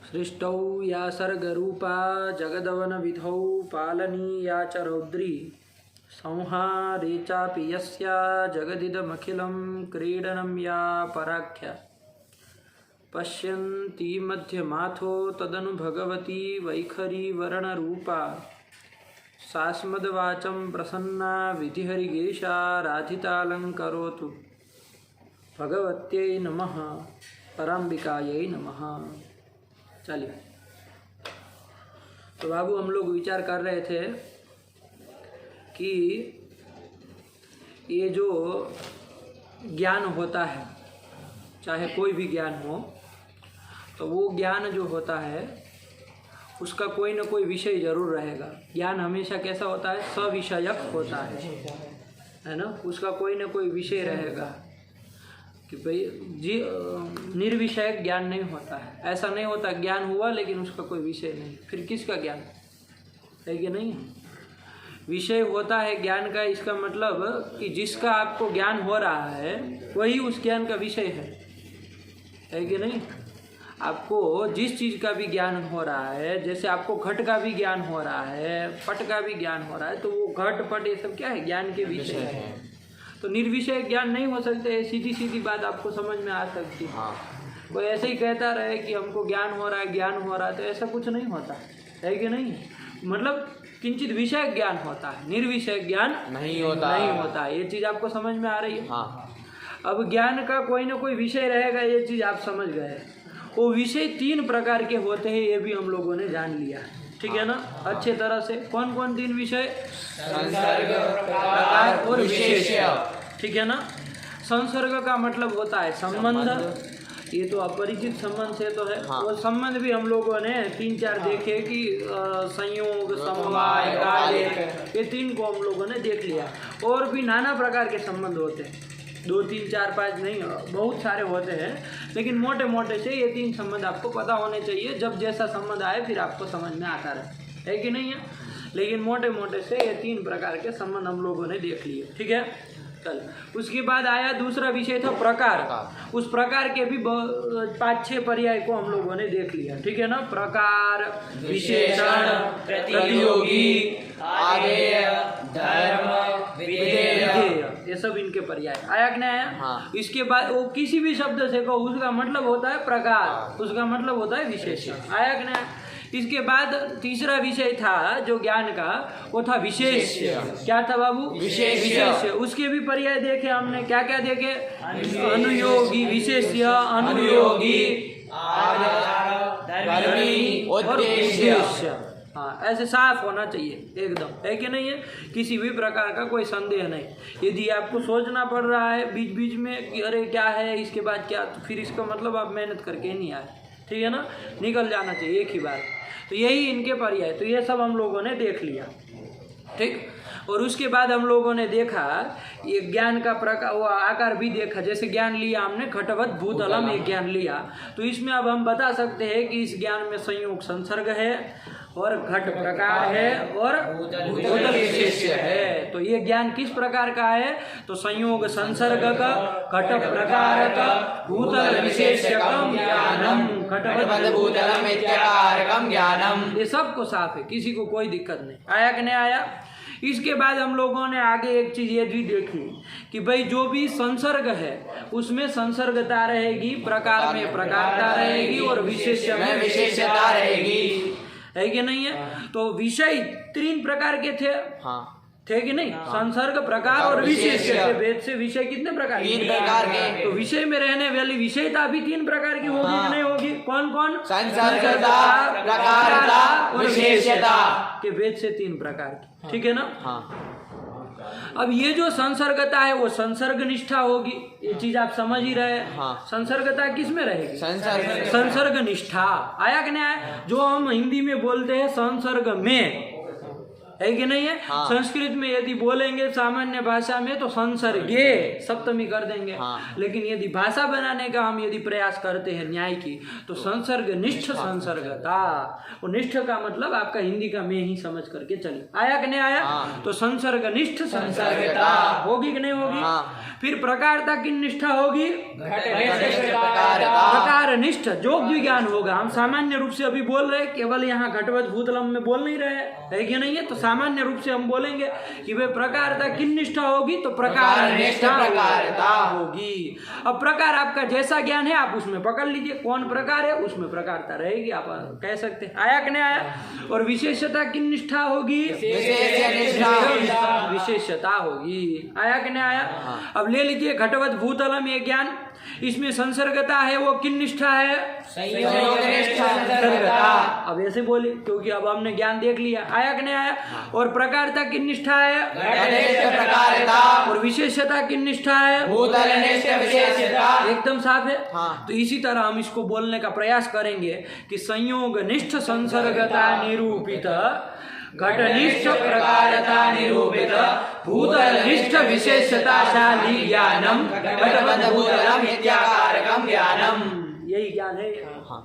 सृष्टौ या सर्गरूपा जगदवनविधौ पालनीया च रौद्री संहारे चापि यस्या जगदिदमखिलं क्रीडनं या पराख्या पश्यन्ति मध्यमाथो तदनु भगवती वैखरी वर्णरूपा सास्मद्वाचं प्रसन्ना विधिहरिगिरिशा राधितालङ्करोतु भगवत्यै नमः पराम्बिकायै नमः। चलिए, तो बाबू हम लोग विचार कर रहे थे कि ये जो ज्ञान होता है, चाहे कोई भी ज्ञान हो, तो वो ज्ञान जो होता है उसका कोई ना कोई विषय जरूर रहेगा। ज्ञान हमेशा कैसा होता है? सविषयक होता है ना। उसका कोई ना कोई विषय रहेगा कि भाई जी निर्विषयक ज्ञान नहीं होता है। ऐसा नहीं होता ज्ञान हुआ लेकिन उसका कोई विषय नहीं, फिर किसका ज्ञान है कि नहीं? विषय होता है ज्ञान का। इसका मतलब कि जिसका आपको ज्ञान हो रहा है वही उस ज्ञान का विषय है कि नहीं? आपको जिस चीज़ का भी ज्ञान हो रहा है, जैसे आपको घट का भी ज्ञान हो रहा है, पट का भी ज्ञान हो रहा है, तो वो घट पट ये सब क्या है? ज्ञान के विषय है। तो निर्विषय ज्ञान नहीं हो सकते। सीधी सीधी बात आपको समझ में आ सकती है। कोई ऐसे ही कहता रहे कि हमको ज्ञान हो रहा है, ज्ञान हो रहा है, तो ऐसा कुछ नहीं होता है कि नहीं? मतलब किंचित विषय ज्ञान होता है, निर्विषय ज्ञान नहीं होता। ये चीज़ आपको समझ में आ रही है? अब ज्ञान का कोई ना कोई विषय रहेगा, ये चीज़ आप समझ गए। वो विषय 3 प्रकार के होते हैं, ये भी हम लोगों ने जान लिया, ठीक है ना, अच्छे तरह से। कौन कौन 3 विषय? संसर्ग, प्रकार और विशेष्य, ठीक है ना। संसर्ग का मतलब होता है संबंध। ये तो अपरिचित संबंध से तो है। वो संबंध भी हम लोगों ने 3-4 देखे कि संयोग, समवाय, कार्य, ये 3 को हम लोगों ने देख लिया। और भी नाना प्रकार के संबंध होते हैं, 2, 3, 4, 5 नहीं, बहुत सारे होते हैं, लेकिन मोटे मोटे से ये 3 संबंध आपको पता होने चाहिए। जब जैसा संबंध आए फिर आपको समझ में आता रहे, है कि नहीं है? लेकिन मोटे मोटे से ये 3 प्रकार के संबंध हम लोगों ने देख लिए, ठीक है। चल, उसके बाद आया दूसरा विषय था प्रकार। उस प्रकार के भी 5-6 पर्याय को हम लोगों ने देख लिया, ठीक है ना। प्रकार, विशेषण, प्रतियोगी, आदेय, धर्म, विधेय, ये सब इनके पर्याय आया कि नहीं आया? इसके बाद वो किसी भी शब्द से कहो उसका मतलब होता है प्रकार, उसका मतलब होता है विशेषण, आया कि नहीं? इसके बाद तीसरा विषय था जो ज्ञान का, वो था विशेष्य। क्या था बाबू? विशेष्य। उसके भी पर्याय देखे हमने, क्या क्या देखे? अनुयोगी, विशेष्य, अनुयोगी, और उद्देश्य। हाँ, ऐसे साफ होना चाहिए एकदम, है कि नहीं है? किसी भी प्रकार का कोई संदेह नहीं। यदि आपको सोचना पड़ रहा है बीच बीच में कि अरे क्या है, इसके बाद क्या, तो फिर इसका मतलब आप मेहनत करके नहीं आए, ठीक है ना। निकल जाना चाहिए एक ही बार। तो यही इनके पर्याय, तो ये सब हम लोगों ने देख लिया, ठीक। और उसके बाद हम लोगों ने देखा ये ज्ञान का प्रकार, वो आकार भी देखा। जैसे ज्ञान लिया हमने घटवत भूतलम, एक ज्ञान लिया, तो इसमें अब हम बता सकते हैं कि इस ज्ञान में संयोग संसर्ग है और घट प्रकार है और भूतल विशेष्य है। तो ये ज्ञान किस प्रकार का है? तो संयोग संसर्ग का, घट प्रकार का, भूतल विशेष्यकम ज्ञानम, घटवत भूतलम इत्याकारकम ज्ञानम। ये सबको साफ है, किसी को कोई दिक्कत नहीं। आया कि नहीं आया? इसके बाद हम लोगों ने आगे एक चीज ये भी देखी कि भाई जो भी संसर्ग है उसमें संसर्गता रहेगी, प्रकार में प्रकारता रहेगी और विशेष्य में विशेषता रहेगी, है कि नहीं है? तो विषय 3 प्रकार के थे कि नहीं? संसर्ग, प्रकार और विशेष्य। वेद से विषय कितने प्रकार के? 3 प्रकार के। तो विषय में रहने वाली विषयता भी 3 प्रकार की होगी कि नहीं होगी? कौन कौन? संसर्गता, प्रकारता और विशेषता, के वेद से 3 प्रकार की, ठीक है ना। अब ये जो संसर्गता है वो संसर्ग निष्ठा होगी, ये चीज आप समझ ही रहे हैं। संसर्गता किस में रहेगी? संसर्ग निष्ठा। आया कि नहीं आया? जो हम हिंदी में बोलते हैं संसर्ग में, है कि नहीं है? हाँ। संस्कृत में यदि बोलेंगे सामान्य भाषा में तो संसर्गे सप्तमी कर देंगे, हाँ। लेकिन यदि भाषा बनाने का हम यदि प्रयास करते हैं न्याय की तो संसर्ग निष्ठ संसर्गता, वो निष्ठ का मतलब आपका हिंदी का मैं ही समझ करके चलिए, आया कि नहीं आया? हाँ। तो संसर्ग निष्ठ संसर्गता होगी कि नहीं होगी? हाँ। फिर प्रकारता की निष्ठा होगी, प्रकारता। प्रकार निष्ठ जो विज्ञान होगा। हम सामान्य रूप से अभी बोल रहे, केवल यहाँ घटवत भूतलम में बोल नहीं रहे, है कि नहीं है? तो सामान्य रूप से हम बोलेंगे कि वे प्रकारता किन निष्ठा होगी, तो प्रकार निष्ठा प्रकारता होगी। अब प्रकार आपका जैसा ज्ञान है आप उसमें पकड़ लीजिए, कौन प्रकार है उसमें प्रकारता रहेगी, आप कह सकते हैं। आया कि नहीं आया? और विशेषता किन निष्ठा होगी, विशेषता होगी। आया कि नहीं आया? अब ले लीजिए घटवत भूतलम ये ज्ञान, इसमें संसर्गता है, वो किन निष्ठा है, संसर्गता। अब ऐसे बोले क्योंकि अब हमने ज्ञान देख लिया, आया कि नहीं आया? और प्रकारता किन निष्ठा है, प्रकारता। और विशेषता किन निष्ठा है, भूतलनिष्ठ विशेषता। एकदम साफ है। हाँ। तो इसी तरह हम इसको बोलने का प्रयास करेंगे कि संयोग निष्ठ संसर्गता निरूपित, घटनिष्ठ प्रकारता निरूपित, भूतलनिष्ठ विशेषताशाली ज्ञानम घटवत भूतलम इत्याकारकम ज्ञानम, यही ज्ञान है। हाँ।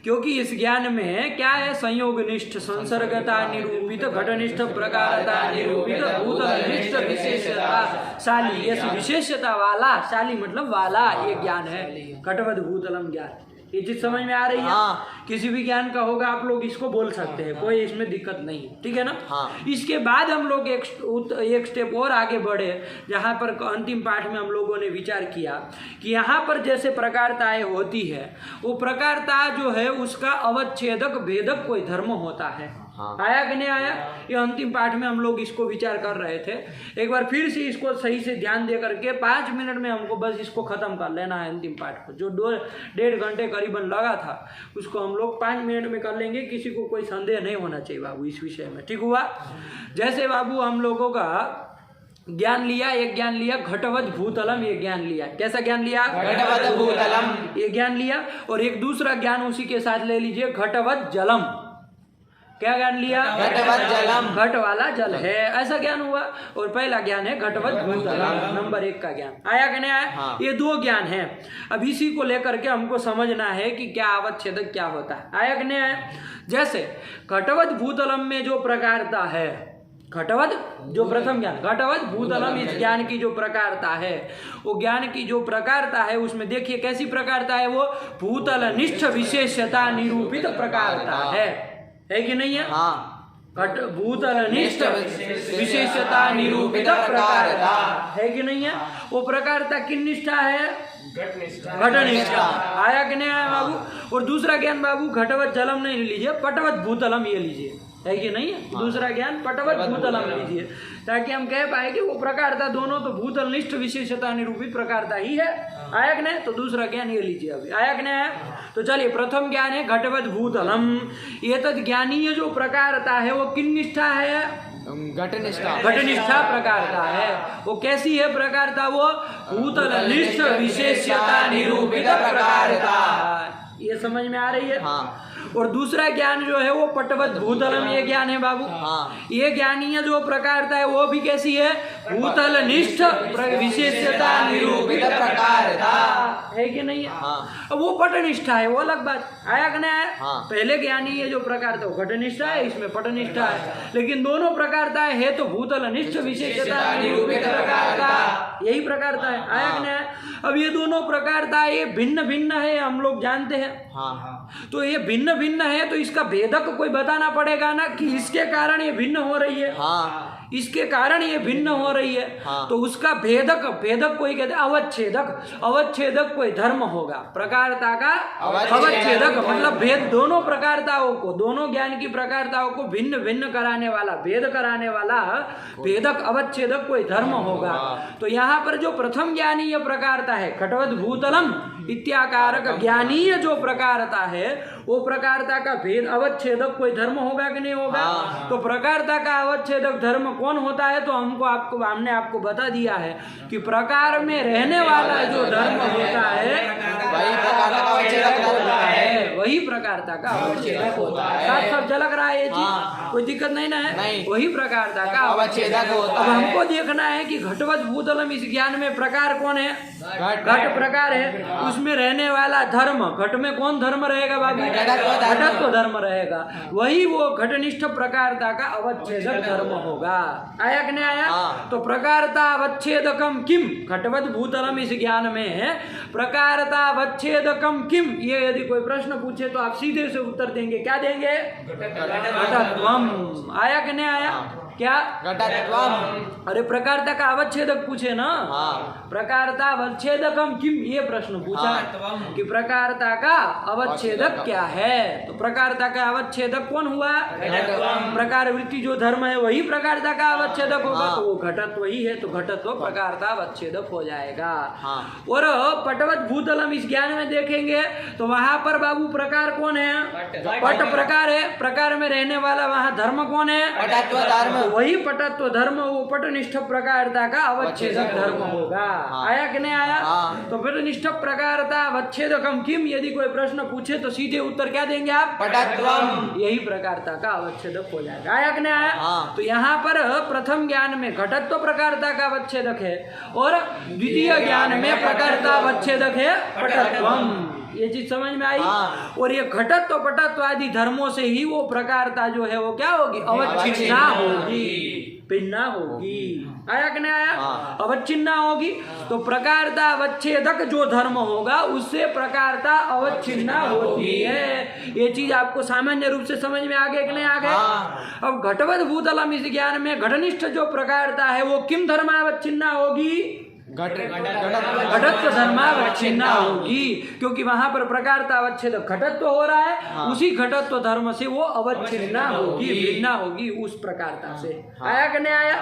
क्योंकि इस ज्ञान में क्या है, संयोग निष्ठ संसर्गता निरूपित, घटनिष्ठ प्रकारता निरूपित, भूतलनिष्ठ विशेषता शाली, ये विशेषता वाला, शाली मतलब वाला, ये ज्ञान है घटवत भूतलम ज्ञान। ये चीज समझ में आ रही है? हाँ। किसी भी ज्ञान का होगा आप लोग इसको बोल सकते हैं, कोई इसमें दिक्कत नहीं है, ठीक है ना? हाँ। इसके बाद हम लोग एक स्टेप और आगे बढ़े, जहाँ पर अंतिम पाठ में हम लोगों ने विचार किया कि यहाँ पर जैसे प्रकारताएं होती है, वो प्रकारता जो है उसका अवच्छेदक भेदक कोई धर्म होता है। हाँ। आया कि नहीं आया? ये अंतिम पाठ में हम लोग इसको विचार कर रहे थे। एक बार फिर से इसको सही से ध्यान दे करके 5 मिनट में हमको बस इसको खत्म कर लेना है। अंतिम पाठ को जो 2-1.5 घंटे करीबन लगा था उसको हम लोग 5 मिनट में कर लेंगे। किसी को कोई संदेह नहीं होना चाहिए बाबू इस विषय में, ठीक हुआ? जैसे बाबू हम लोगों का ज्ञान लिया, एक ज्ञान लिया घटवत भूतलम, ये ज्ञान लिया। कैसा ज्ञान लिया? घटवत भूतलम, ये ज्ञान लिया। और एक दूसरा ज्ञान उसी के साथ ले लीजिए, घटवत जलम। क्या ज्ञान लिया? घटवत जलम, घट वाला जल है, ऐसा ज्ञान हुआ। और पहला ज्ञान है घटवत भूतलम, नंबर 1 का ज्ञान। आया कि नहीं आया? हाँ। ये 2 ज्ञान है। अब इसी को लेकर के हमको समझना है कि क्या अवच्छेदक क्या होता है। आया कि नहीं आया? जैसे घटवत भूतलम में जो प्रकारता है, घटवत जो प्रथम ज्ञान घटवत भूतलम, इस ज्ञान की जो प्रकारता है, वो ज्ञान की जो प्रकारता है उसमें देखिए कैसी प्रकारता है, वो भूतलनिष्ठ विशेषता निरूपित प्रकारता है कि नहीं है? हाँ। घट भूतलनिष्ठ विशेषता निरूपित प्रकारता है कि नहीं है? वो प्रकारता किन निष्ठा है? घटनिष्ठा। आया कि नहीं आया बाबू? और दूसरा ज्ञान बाबू घटवत जलम नहीं लीजिए, पटवत भूतलम ये लीजिए, है कि नहीं है? दूसरा ज्ञान पटवत भूतलम लीजिए, ताकि हम कह पाए कि वो प्रकारता दोनों तो भूतलनिष्ठ विशेषता निरूपित प्रकारता ही है। आया कि नहीं? तो दूसरा ज्ञान ये लीजिए अभी। आया कि नहीं आया? तो चलिए, प्रथम ज्ञान है घटवत भूतलम। ये तद ज्ञानीय जो प्रकारता है वो किन निष्ठा है? घटनिष्ठा, घटनिष्ठा प्रकारता है। वो कैसी है प्रकारता? वो भूतलनिष्ठ विशेषता निरूपित प्रकारता। ये समझ में आ रही है? हाँ। और दूसरा ज्ञान जो है वो पटवत भूतलम, ये ज्ञान है बाबू। हाँ। ये ज्ञानीय जो प्रकारता है वो भी कैसी है? भूतलनिष्ठ विशेषता निरूपित प्रकारता है कि नहीं है? हाँ। अब वो पटनिष्ठा है, वो अलग बात। आया कि नहीं आया? हाँ। पहले ज्ञानीय जो प्रकारता वो घटनिष्ठा है, इसमें पटनिष्ठा है, लेकिन दोनों प्रकारता है तो भूतलनिष्ठ विशेषता निरूपित प्रकारता, यही प्रकारता है। आया कि नहीं आया? अब ये दोनों प्रकारता ये भिन्न भिन्न है, हम लोग जानते हैं। हाँ। तो ये भिन्न भिन्न है तो इसका भेदक कोई बताना पड़ेगा ना, कि इसके कारण ये भिन्न हो रही है। हाँ। इसके कारण ये भिन्न हो रही है। हाँ। तो उसका भेदक कोई कहते हैं अवच्छेदक। अवच्छेदक कोई धर्म होगा प्रकारता का। अवच्छेदक मतलब भेद, दोनों प्रकारताओं को, दोनों ज्ञान की प्रकारताओं को भिन्न भिन्न कराने वाला, भेद कराने वाला भेदक अवच्छेदक कोई धर्म होगा। तो यहाँ पर जो प्रथम ज्ञानीय प्रकारता है घटवत भूतलम इत्याकारक ज्ञानीय जो प्रकारता है, वो प्रकारता का भेद अवच्छेदक कोई धर्म होगा कि नहीं होगा? तो प्रकारता का अवच्छेदक धर्म कौन होता है? तो हमने आपको बता दिया है कि प्रकार में रहने वाला जो धर्म होता है वही प्रकार का अवच्छेदक होता है। वही प्रकारता का अवच्छेदक होता है। साफ साफ झलक रहा है ये चीज, कोई दिक्कत नहीं ना है। नहीं। वही प्रकारता का अवच्छेदक होता अब है। हमको देखना है कि घटवत भूतलम इस ज्ञान में प्रकार कौन है? घट घट प्रकार है, उसमें रहने वाला धर्म, घट में कौन धर्म रहेगा बाबू? घटत्व धर्म रहेगा। वही वो घटनिष्ठ प्रकारता का अवच्छेदक धर्म होगा। आया कि नहीं आया? हाँ। तो प्रकारता अवच्छेदकम किम, घटवत भूतलम इस ज्ञान में प्रकारता अवच्छेदकम किम, ये यदि कोई प्रश्न पूछे तो आप सीधे से उत्तर देंगे, क्या देंगे? घटत्वम। आया कि नहीं आया? क्या? घटत्वम। अरे प्रकारता का अवच्छेदक पूछे ना, हाँ। प्रकारता अवच्छेदकम किम, ये प्रश्न पूछा कि प्रकारता का अवच्छेदक क्या है। तो प्रकारता का अवच्छेदक कौन हुआ? प्रकार वृत्ति जो धर्म है वही प्रकारता का अवच्छेदक होगा। तो वो घटत्व ही है, तो घटत्व प्रकारता अवच्छेदक हो जाएगा। हाँ। और पटवत भूतलम इस ज्ञान में देखेंगे तो वहां पर बाबू प्रकार कौन है? पट प्रकार है, प्रकार में रहने वाला वहां धर्म कौन है? पटत्व धर्म। तो वही पटत्व धर्म वो पटनिष्ठ प्रकारता का अवच्छेदक धर्म होगा। हाँ। आया कि नहीं आया? हाँ। तो पटनिष्ठ प्रकारता अवच्छेदकम किम, यदि कोई प्रश्न पूछे तो सीधे उत्तर क्या देंगे आप? पटत्वम। यही प्रकारता का अवच्छेदक हो जाएगा। आया कि नहीं आया? हाँ। तो यहाँ पर प्रथम ज्ञान में घटत्व प्रकारता का अवच्छेदक है और द्वितीय ज्ञान में प्रकारता अवच्छेदक है पटत्वम। ये चीज समझ में आई? हाँ। और ये घटत्व पटत्व आदि धर्मों से ही वो प्रकारता जो है वो क्या होगी? अवच्छिन्ना होगी, भिन्ना होगी। आया कि नहीं आया? हाँ। अवच्छिन्ना होगी। तो प्रकारता अवच्छेदक जो धर्म होगा उससे प्रकारता अवच्छिन्ना होती है। ये चीज आपको सामान्य रूप से समझ में आ गया कि नहीं आ गया? हाँ। अब घटवत भूतलम इस ज्ञान में घटनिष्ठ जो प्रकारता है वो किम धर्मावच्छिन्ना होगी? घटत्व धर्मावच्छिन्ना होगी, क्योंकि वहां पर प्रकारता अवच्छेद घटत्व हो रहा है। हाँ। उसी घटत्व धर्म से वो अवच्छिन्ना होगी, भिन्ना होगी उस प्रकारता से। हाँ। आया कि नहीं आया?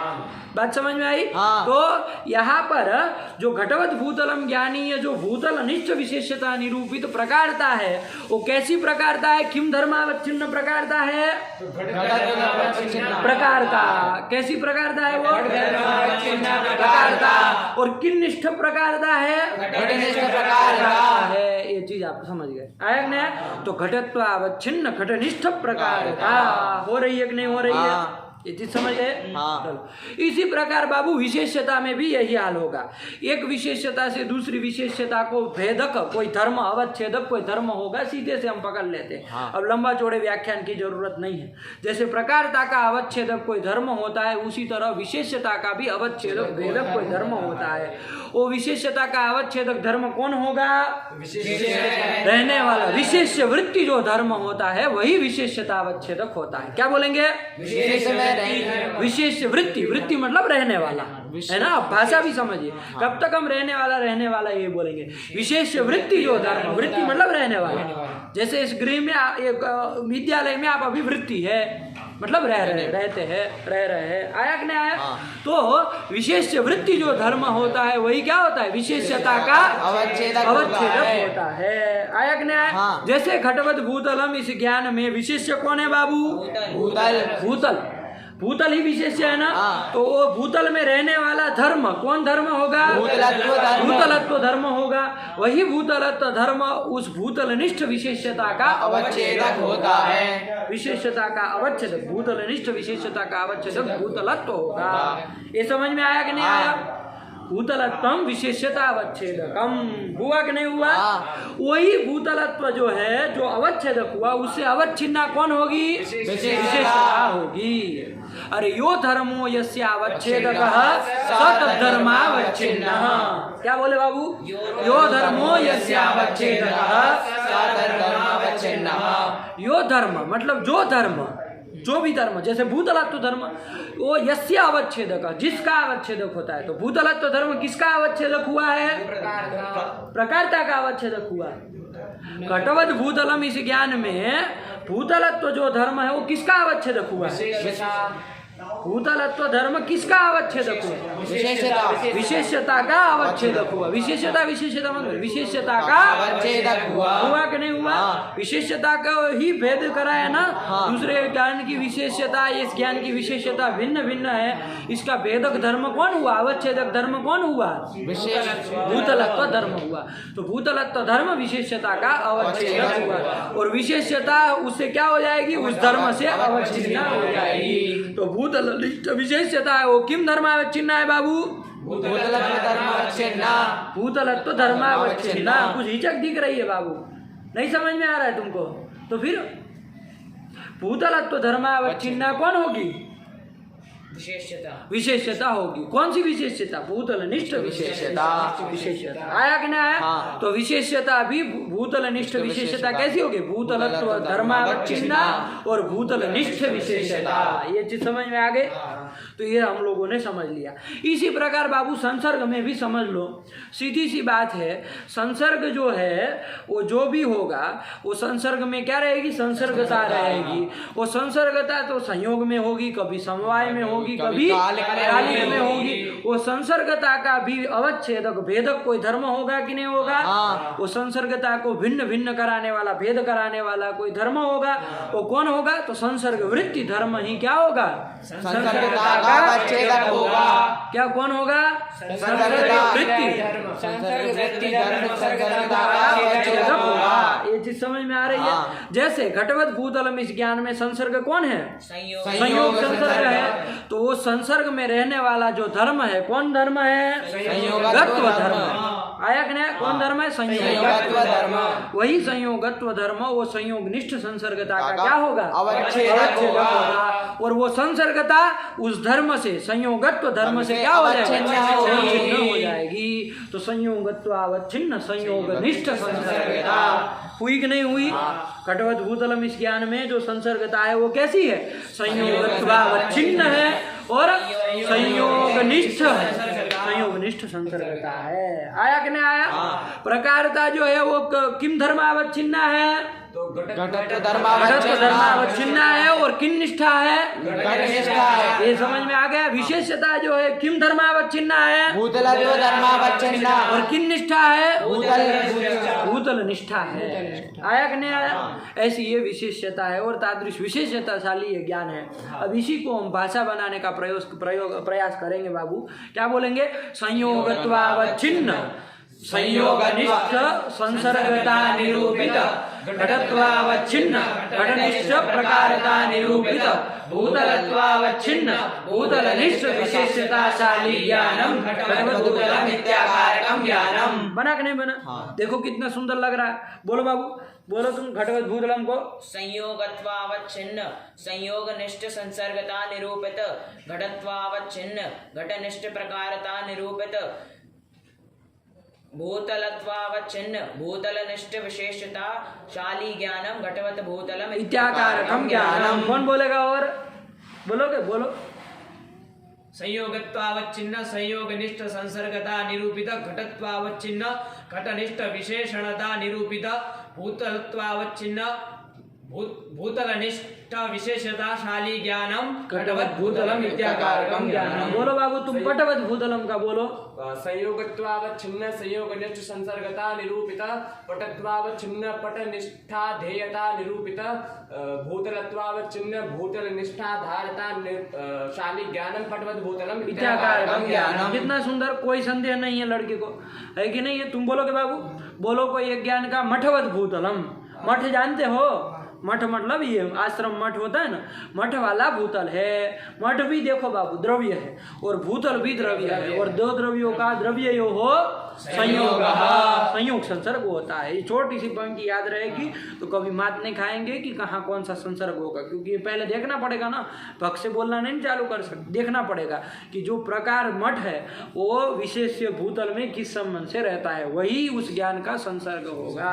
बात समझ में आई? हाँ। तो यहाँ पर जो घटवत भूतलम ज्ञानी है, जो भूतल अनिष्ट विशेषता निरूपित प्रकारता है वो कैसी प्रकारता है? किम धर्मावच्छिन्न प्रकारता है? प्रकारता। कैसी प्रकारता है वो? प्रकारता। और किन निष्ठ प्रकारता है? घटनिष्ठ प्रकारता है। ये चीज आप समझ गए। आया कि नहीं? तो घटत्वावच्छिन्न घटनिष्ठ प्रकारता हो रही है कि नहीं हो रही है? हाँ। ये चीज समझ गए? हाँ। चलो। इसी प्रकार बाबू विशेषता में भी यही हाल होगा। एक विशेषता से दूसरी विशेषता को भेदक कोई धर्म अवच्छेदक कोई धर्म होगा, सीधे से हम पकड़ लेते हैं। हाँ। अब लंबा चौड़े व्याख्यान की जरूरत नहीं है। जैसे प्रकारता का अवच्छेदक कोई धर्म होता है, उसी तरह विशेषता का भी अवच्छेदक भेदक कोई धर्म होता है। वो विशेषता का अवच्छेदक धर्म कौन होगा? रहने वाला विशेष वृत्ति जो धर्म होता है वही विशेषता अवच्छेदक होता है। क्या बोलेंगे? विशेष वृत्ति। वृत्ति मतलब रहने वाला है ना, भाषा भी समझिए। कब तक हम रहने वाला ये बोलेंगे। विशेष वृत्ति जो धर्म, वृत्ति मतलब रहने वाला। जैसे इस गृह में एक विद्यालय में आप अभी वृत्ति है मतलब रह रहे हैं। आया कि नहीं आया? तो विशेष वृत्ति जो धर्म होता है वही क्या होता है? विशेषता का अवच्छेदक होता है। आया कि नहीं आया? हाँ। जैसे घटवत भूतलम इस ज्ञान में विशेष्य कौन है बाबू? भूतल ही विशेष्य है ना। हाँ। तो वो भूतल में रहने वाला धर्म कौन धर्म होगा? भूतलत्व धर्म होगा। वही भूतलत्व धर्म उस भूतलनिष्ठ विशेषता का अवच्छेदक होता है। विशेषता का अवच्छेदक, भूतलनिष्ठ विशेषता का अवच्छेदक भूतलत्व होगा। ये समझ में आया कि नहीं आया? भूतलत्वम विशेषता अवच्छेदकम हुआ कि नहीं हुआ? वही भूतलत्व जो है जो अवच्छेदक हुआ उससे अवच्छिन्ना कौन होगी? विशेषता होगी। अरे यो धर्मो यस्य अवच्छेदकः स तद्धर्मावच्छिन्नः। क्या बोले बाबू? यो धर्मो यस्य अवच्छेदकः स तद्धर्मावच्छिन्नः। यो धर्म मतलब जो धर्म, जो भी धर्म, जैसे भूतलत्व धर्म वो यस्य अवच्छेदक, जिसका अवच्छेदक होता है। तो भूतलत्व धर्म किसका अवच्छेदक हुआ है? प्रकारता का अवच्छेदक हुआ है। घटवत भूतलम इस ज्ञान में भूतलत्व जो धर्म है वो किसका अवच्छेदक हुआ है? भूतलत्व धर्म किसका अवच्छेदक हुआ? विशेषता विशेषता का अवच्छेदक हुआ। विशेषता विशेषता मतलब विशेषता का अवच्छेदक हुआ कि नहीं हुआ? हाँ। विशेषता का ही भेद कराया ना। दूसरे ज्ञान की विशेषता, इस ज्ञान की विशेषता भिन्न भिन्न है। इसका भेदक धर्म कौन हुआ? अवच्छेदक धर्म कौन हुआ? विशेष भूतलत्व धर्म हुआ। तो भूतलत्व धर्म विशेषता का अवच्छेदक हुआ और विशेषता उससे क्या हो जाएगी? उस धर्म से अवच्छिन्न हो जाएगी। तो भूतल विशेषता है वो किम धर्मावच्छिन्न है बाबू? भूतलत्व धर्मावच्छिन्न। भूतलत्व धर्मावच्छिन्न। कुछ हिचक दिख रही है बाबू, नहीं समझ में आ रहा है तुमको? तो फिर भूतलत्व धर्मावच्छिन्न कौन होगी? विशेषता होगी। कौन सी विशेषता? भूतलनिष्ठ विशेषता। विशेषता आया कि नहीं आया? हाँ। तो विशेषता भी भूतलनिष्ठ विशेषता कैसी होगी? भूतलत्व धर्मावच्छिन्न और भूतलनिष्ठ विशेषता। ये चीज समझ में आ गई? तो ये हम लोगों ने समझ लिया। इसी प्रकार बाबू संसर्ग में भी समझ लो, सीधी सी बात है। संसर्ग जो है वो जो भी होगा वो संसर्ग में क्या रहेगी? संसर्गता रहेगी। वो संसर्गता तो संयोग में होगी, कभी समवाय में होगी, कभी कालिक में होगी। वो संसर्गता का भी अवच्छेदक भेदक कोई धर्म होगा कि नहीं होगा? वो संसर्गता को भिन्न भिन्न कराने वाला, भेद कराने वाला कोई धर्म होगा। वो कौन होगा? तो संसर्ग वृत्ति धर्म ही क्या होगा? संसर्गता का अवच्छेदक होगा। क्या कौन होगा? संसर्गता वृत्ति होगा। ये चीज समझ में आ रही है? जैसे घटवत भूतलम इस ज्ञान में संसर्ग कौन है? संयोग संसर्ग है। तो वो संसर्ग में रहने वाला जो धर्म है कौन धर्म है? संयोगत्व धर्म। आया कि नहीं? कौन धर्म है? संयोगत्व धर्म। वही संयोगत्व धर्म वो संयोगनिष्ठ संसर्गता का क्या होगा? अवच्छेदक होगा। और वो संसर्गता उस धर्म से, संयोगत्व धर्म से क्या हो जाएगी? अवच्छिन्न हो जाएगी। तो संयोगत्व अवच्छिन्न संयोगनिष्ठ संसर्गता हुई कि नहीं हुई? घटवत भूतलम इस ज्ञान में जो संसर्गता है वो कैसी है? संयोगत्व अवच्छिन्न है और संयोगनिष्ठ संयोगनिष्ठ संसर्गता है। आया कि नहीं आया? प्रकारता जो है वो किम धर्मावच्छिन्न है? घटत्व धर्मावच्छिन्न है। और किन निष्ठा है? घटनिष्ठा है। ये समझ में आ गया? विशेषता जो है किम धर्मावच्छिन्न है? भूतलत्व धर्मावच्छिन्न। और किन निष्ठा है? भूतल निष्ठा है। आया कि नहीं आया? ऐसी ये विशेषता है और तादृश विशेषताशाली ये ज्ञान है। अब इसी को हम भाषा बनाने का प्रयास करेंगे बाबू। क्या बोलेंगे? संयोगत्वावच्छिन्न संयोगनिष्ठ संसर्गता निरूपित घटत्वावच्छिन्न घटनिष्ठ प्रकारता निरूपित भूतलत्वावच्छिन्न भूतलनिष्ठ विशेषताशाली ज्ञानम घटवद्भूतलम इत्याकारकम ज्ञानम। बना कि नहीं बना? देखो कितना सुंदर लग रहा है। बोलो बाबू, बोलो तुम घटवत भूतलम को। संयोगत्वावच्छिन्न संयोगनिष्ठ संसर्गता निरूपित घटत्वावच्छिन्न घटनिष्ठ प्रकारता निरूपित भूतलत्वावच्छिन्न भूतलनिष्ठ विशेषता शाली ज्ञानम घटवत भूतलम इत्याकारकम ज्ञानम। कौन बोलेगा? और बोलोगे? बोलो। संयोगत्वावच्छिन्न संयोगनिष्ठ संसर्गता निरूपित घटत्वावच्छिन्न घटनिष्ठ विशेषणता निरूपित भूतलत्वावच्छिन्न भूतलनिष्ठ विशेषता शाली ज्ञानम घटवत भूतलम इत्याकारकम ज्ञानम। बोलो बाबू तुम पटवत भूतलम का बोलो। संयोगत्वावच्छिन्न संयोगनिष्ठ संसर्गता निरूपित पटत्वावच्छिन्न पटनिष्ठा ध्येयता निरूपित भूतलत्वावच्छिन्न भूतलनिष्ठा धारता शाली ज्ञानम पटवत भूतलम इत्याकारकम ज्ञानम। कितना सुंदर, कोई संदेह नहीं है लड़के को, है कि नहीं? है तुम बोलोगे बाबू? बोलो कोई एक ज्ञान का मठवत भूतलम। मठ जानते हो? मठ मतलब ये आश्रम मठ होता है ना, मठ वाला भूतल है। मठ भी देखो बाबू द्रव्य है और भूतल भी द्रव्य है और दो द्रव्यों का द्रव्य यो हो संयोग, संयोग संसर्ग होता है। ये छोटी सी पंक्ति याद रहेगी तो कभी मात नहीं खाएंगे कि कहाँ कौन सा संसर्ग होगा, क्योंकि ये पहले देखना पड़ेगा ना, पक्ष से बोलना नहीं चालू कर सकते। देखना पड़ेगा कि जो प्रकार मठ है वो विशेष भूतल में किस संबंध से रहता है, वही उस ज्ञान का संसर्ग होगा।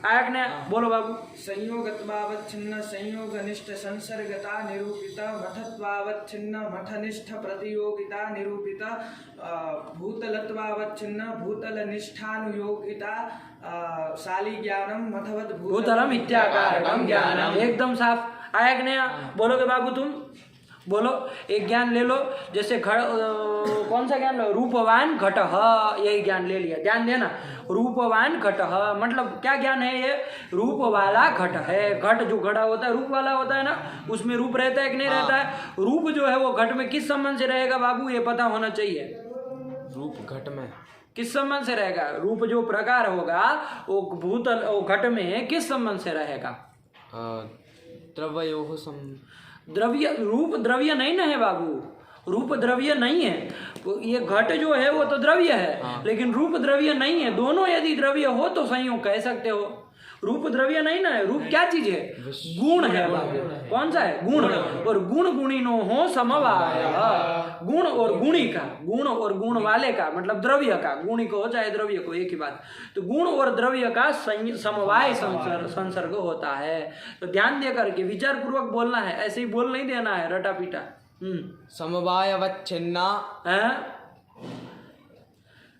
आया ने बोलो बाबू। संयोगत्वावच्छिन्न संयोगनिष्ठ संसर्गता निरूपित मठत्वावच्छिन्न मठनिष्ठ प्रतियोगिता निरूपित भूतलत्वावच्छिन्न भूतलनिष्ठानुयोगिता शाली ज्ञानम मठवत भूतलम इत्याकारकम ज्ञानम। एकदम साफ। आया कि नहीं? बोलोगे बाबू तुम? बोलो एक ज्ञान ले लो, जैसे कौन सा ज्ञान लो, रूपवान घटः, यही ज्ञान ले लिया, ध्यान देना, रूपवान घटः मतलब क्या ज्ञान है ये, रूप वाला घट है। घट जो घड़ा होता है रूप वाला होता है ना, उसमें रूप रहता है कि नहीं रहता है, रूप जो है वो घट में किस संबंध से रहेगा बाबू, ये पता होना चाहिए। रूप घट में किस संबंध से रहेगा, रूप जो प्रकार होगा वो भूतल वो घट में किस संबंध से रहेगा, द्रव्योः द्रव्य, रूप द्रव्य नहीं ना है बाबू, रूप द्रव्य नहीं है, ये घट जो है वो तो द्रव्य है, लेकिन रूप द्रव्य नहीं है। दोनों यदि द्रव्य हो तो संयोग कह सकते हो, रूप द्रव्य नहीं ना है। रूप क्या चीज है, गुण है बाबू, कौन सा है, गुण। और गुण गुणिनो हो समवाय, गुण और गुणी का, गुण और गुण वाले का मतलब द्रव्य का, गुणी को हो चाहे द्रव्य को एक ही बात, तो गुण और द्रव्य का समवाय संसर्ग होता है। तो ध्यान दे करके विचार पूर्वक बोलना है, ऐसे ही बोल नहीं देना है रटा पीटा। समवायवच्छिन्ना है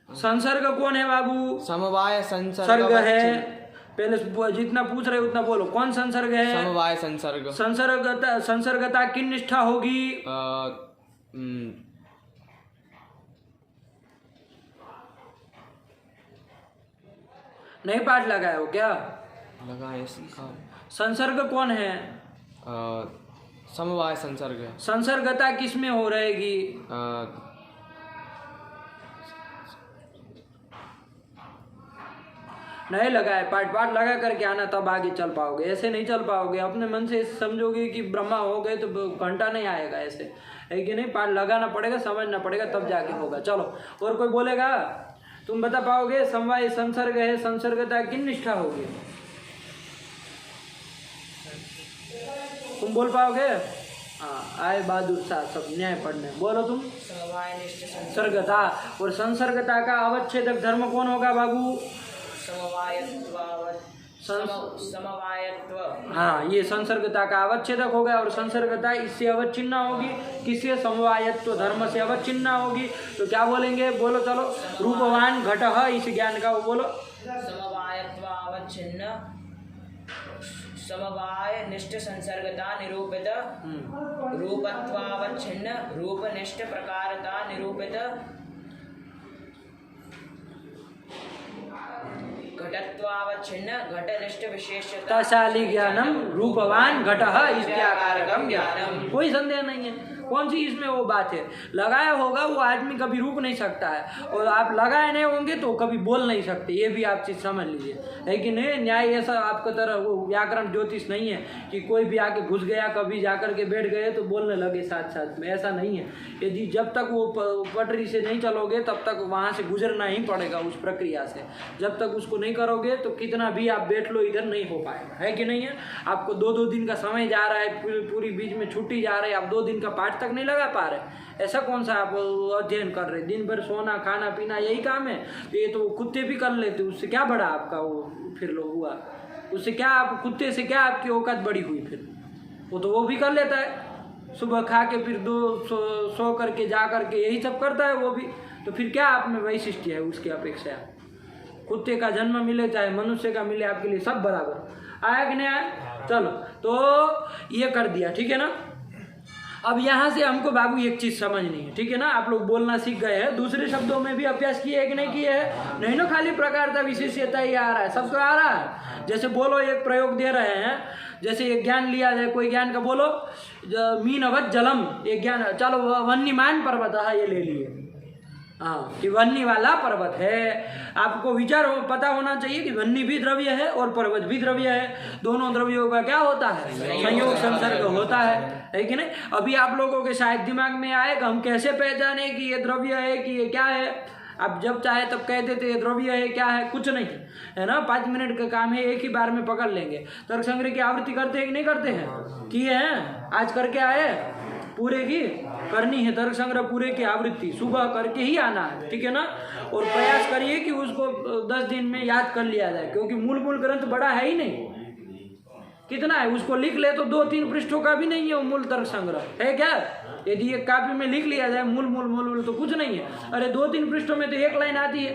संसर्ग कौन है बाबू, समवाय संसर्ग है। पहले जितना पूछ रहे उतना बोलो, कौन संसर्ग है, समवाय संसर्ग। संसर्गता किन निष्ठा होगी, नहीं पाठ लगाए हो क्या, लगाए संसर्ग कौन है, समवाय संसर्ग। संसर्गता किस में हो रहेगी, नहीं लगाए, पाठ पाठ लगा करके आना तब आगे चल पाओगे, ऐसे नहीं चल पाओगे। अपने मन से समझोगे कि ब्रह्मा हो गए तो घंटा नहीं आएगा, ऐसे है कि नहीं, पाठ लगाना पड़ेगा, समझना पड़ेगा तब जाके होगा। चलो और कोई बोलेगा, तुम बता पाओगे समवाय संसर्ग है, संसर्गता किन निष्ठा होगी, तुम बोल पाओगे, हाँ आए बहादुर साहब सब न्याय पढ़ने, बोलो तुम, समवायनिष्ठ संसर्गता। और संसर्गता का अवच्छेदक धर्म कौन होगा बाबू, समवायत्व। हाँ ये संसर्गता का अवच्छेदक होगा, और संसर्गता इससे अवच्छिन्न होगी, किससे, समवायत्व धर्म से अवच्छिन्न होगी। तो क्या बोलेंगे, बोलो चलो, रूपवान घटः, इस ज्ञान का वो बोलो, समवायत्व अवच्छिन्न समवाय निष्ठ संसर्गता निरूपित, रूपत्वावच्छिन्न रूपनिष्ठ प्रकारता निरूपित, घटत्वावच्छिन्न घटनिष्ठ विशेषता शाली ज्ञानम रूपवान घटः इत्याकारकम ज्ञानम। कोई संदेह नहीं है, कौन सी इसमें वो बात है, लगाया होगा वो आदमी कभी रुक नहीं सकता है, और आप लगाए नहीं होंगे तो कभी बोल नहीं सकते, ये भी आप चीज़ समझ लीजिए। लेकिन न्याय ऐसा आपका तरह वो व्याकरण ज्योतिष नहीं है कि कोई भी आके घुस गया कभी जाकर के बैठ गए तो बोलने लगे साथ साथ में, ऐसा नहीं है। यदि जब तक वो पटरी से नहीं चलोगे तब तक वहाँ से गुजरना ही पड़ेगा उस प्रक्रिया से, जब तक उसको नहीं करोगे तो कितना भी आप बैठ लो इधर नहीं हो पाएगा, है कि नहीं है। आपको 2-2 दिन का समय जा रहा है, पूरी बीच में छुट्टी जा रही है, आप 2 दिन का पाठ तक नहीं लगा पा रहे, ऐसा कौन सा आप अध्ययन कर रहे, दिन भर सोना खाना पीना यही काम है, तो ये तो कुत्ते भी कर लेते, उससे क्या बड़ा आपका वो फिर लो हुआ, उससे क्या आप कुत्ते से क्या आपकी औकात बड़ी हुई, फिर वो तो वो भी कर लेता है, सुबह खा के फिर सो करके जा करके यही सब करता है वो भी, तो फिर क्या आप में वैशिष्ट्य है उसकी अपेक्षा। कुत्ते का जन्म मिले चाहे मनुष्य का मिले, आपके लिए सब बराबर, आया कि नहीं आया। चलो तो ये कर दिया, ठीक है ना। अब यहाँ से हमको बाबू एक चीज़ समझनी है, ठीक है ना। आप लोग बोलना सीख गए हैं, दूसरे शब्दों में भी अभ्यास किए है कि नहीं किए है, नहीं ना, खाली प्रकारता विशेषता ही आ रहा है, सब तो आ रहा है। जैसे बोलो एक प्रयोग दे रहे हैं, जैसे एक ज्ञान लिया जाए, कोई ज्ञान का बोलो, मीनवत जलम, एक ज्ञान, चलो वन्यमान पर्वत ये ले लिए, हाँ कि वन्नी वाला पर्वत है। आपको विचार पता होना चाहिए कि वन्नी भी द्रव्य है और पर्वत भी द्रव्य है, दोनों द्रव्यों का क्या होता है, संयोग संसर्ग होता है कि नहीं। अभी आप लोगों के शायद दिमाग में आएगा हम कैसे पहचाने कि ये द्रव्य है कि ये क्या है। आप जब चाहे तब कह देते ये द्रव्य है क्या है, कुछ नहीं है ना, 5 मिनट का काम है, एक ही बार में पकड़ लेंगे। तर्क संग्रह की आवृत्ति करते हैं कि नहीं करते हैं, किए हैं, आज करके आए, पूरे की करनी है, तर्क संग्रह पूरे की आवृत्ति सुबह करके ही आना है, ठीक है ना। और प्रयास करिए कि उसको 10 दिन में याद कर लिया जाए, क्योंकि मूल ग्रंथ बड़ा है ही नहीं, कितना है, उसको लिख ले तो 2-3 पृष्ठों का भी नहीं है वो मूल तर्क संग्रह है क्या। यदि एक कॉपी में लिख लिया जाए मूल तो कुछ नहीं है। अरे 2-3 पृष्ठों में तो 1 लाइन आती है,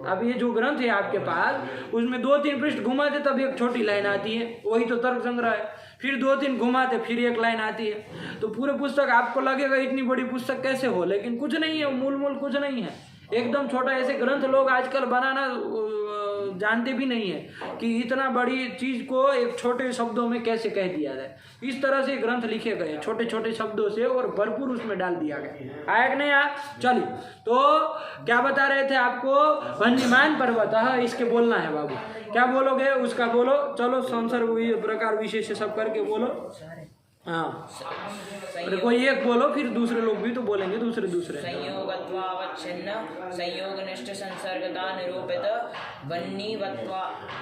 अब ये जो ग्रंथ है आपके पास उसमें 2-3 पृष्ठ घुमाते तब एक छोटी लाइन आती है, वही तो तर्क संग्रह है। फिर 2-3 घुमाते फिर एक लाइन आती है। तो पूरे पुस्तक आपको लगेगा इतनी बड़ी पुस्तक कैसे हो, लेकिन कुछ नहीं है, मूल कुछ नहीं है, एकदम छोटा। ऐसे ग्रंथ लोग आजकल बनाना जानते भी नहीं है कि इतना बड़ी चीज को एक छोटे शब्दों में कैसे कह दिया जाए। इस तरह से ग्रंथ लिखे गए छोटे छोटे शब्दों से और भरपूर उसमें डाल दिया गया। आया कि नहीं आया? चलिए, तो क्या बता रहे थे आपको? वन्यमान पर्वत, इसके बोलना है बाबू। क्या बोलोगे उसका? बोलो, चलो संसर्ग प्रकार विशेष सब करके बोलो। हाँ, अरे कोई एक बोलो, फिर दूसरे लोग भी तो बोलेंगे, दूसरे संयोगत्वावच्छिन्न संयोगनिष्ठ संसर्गता निरूपित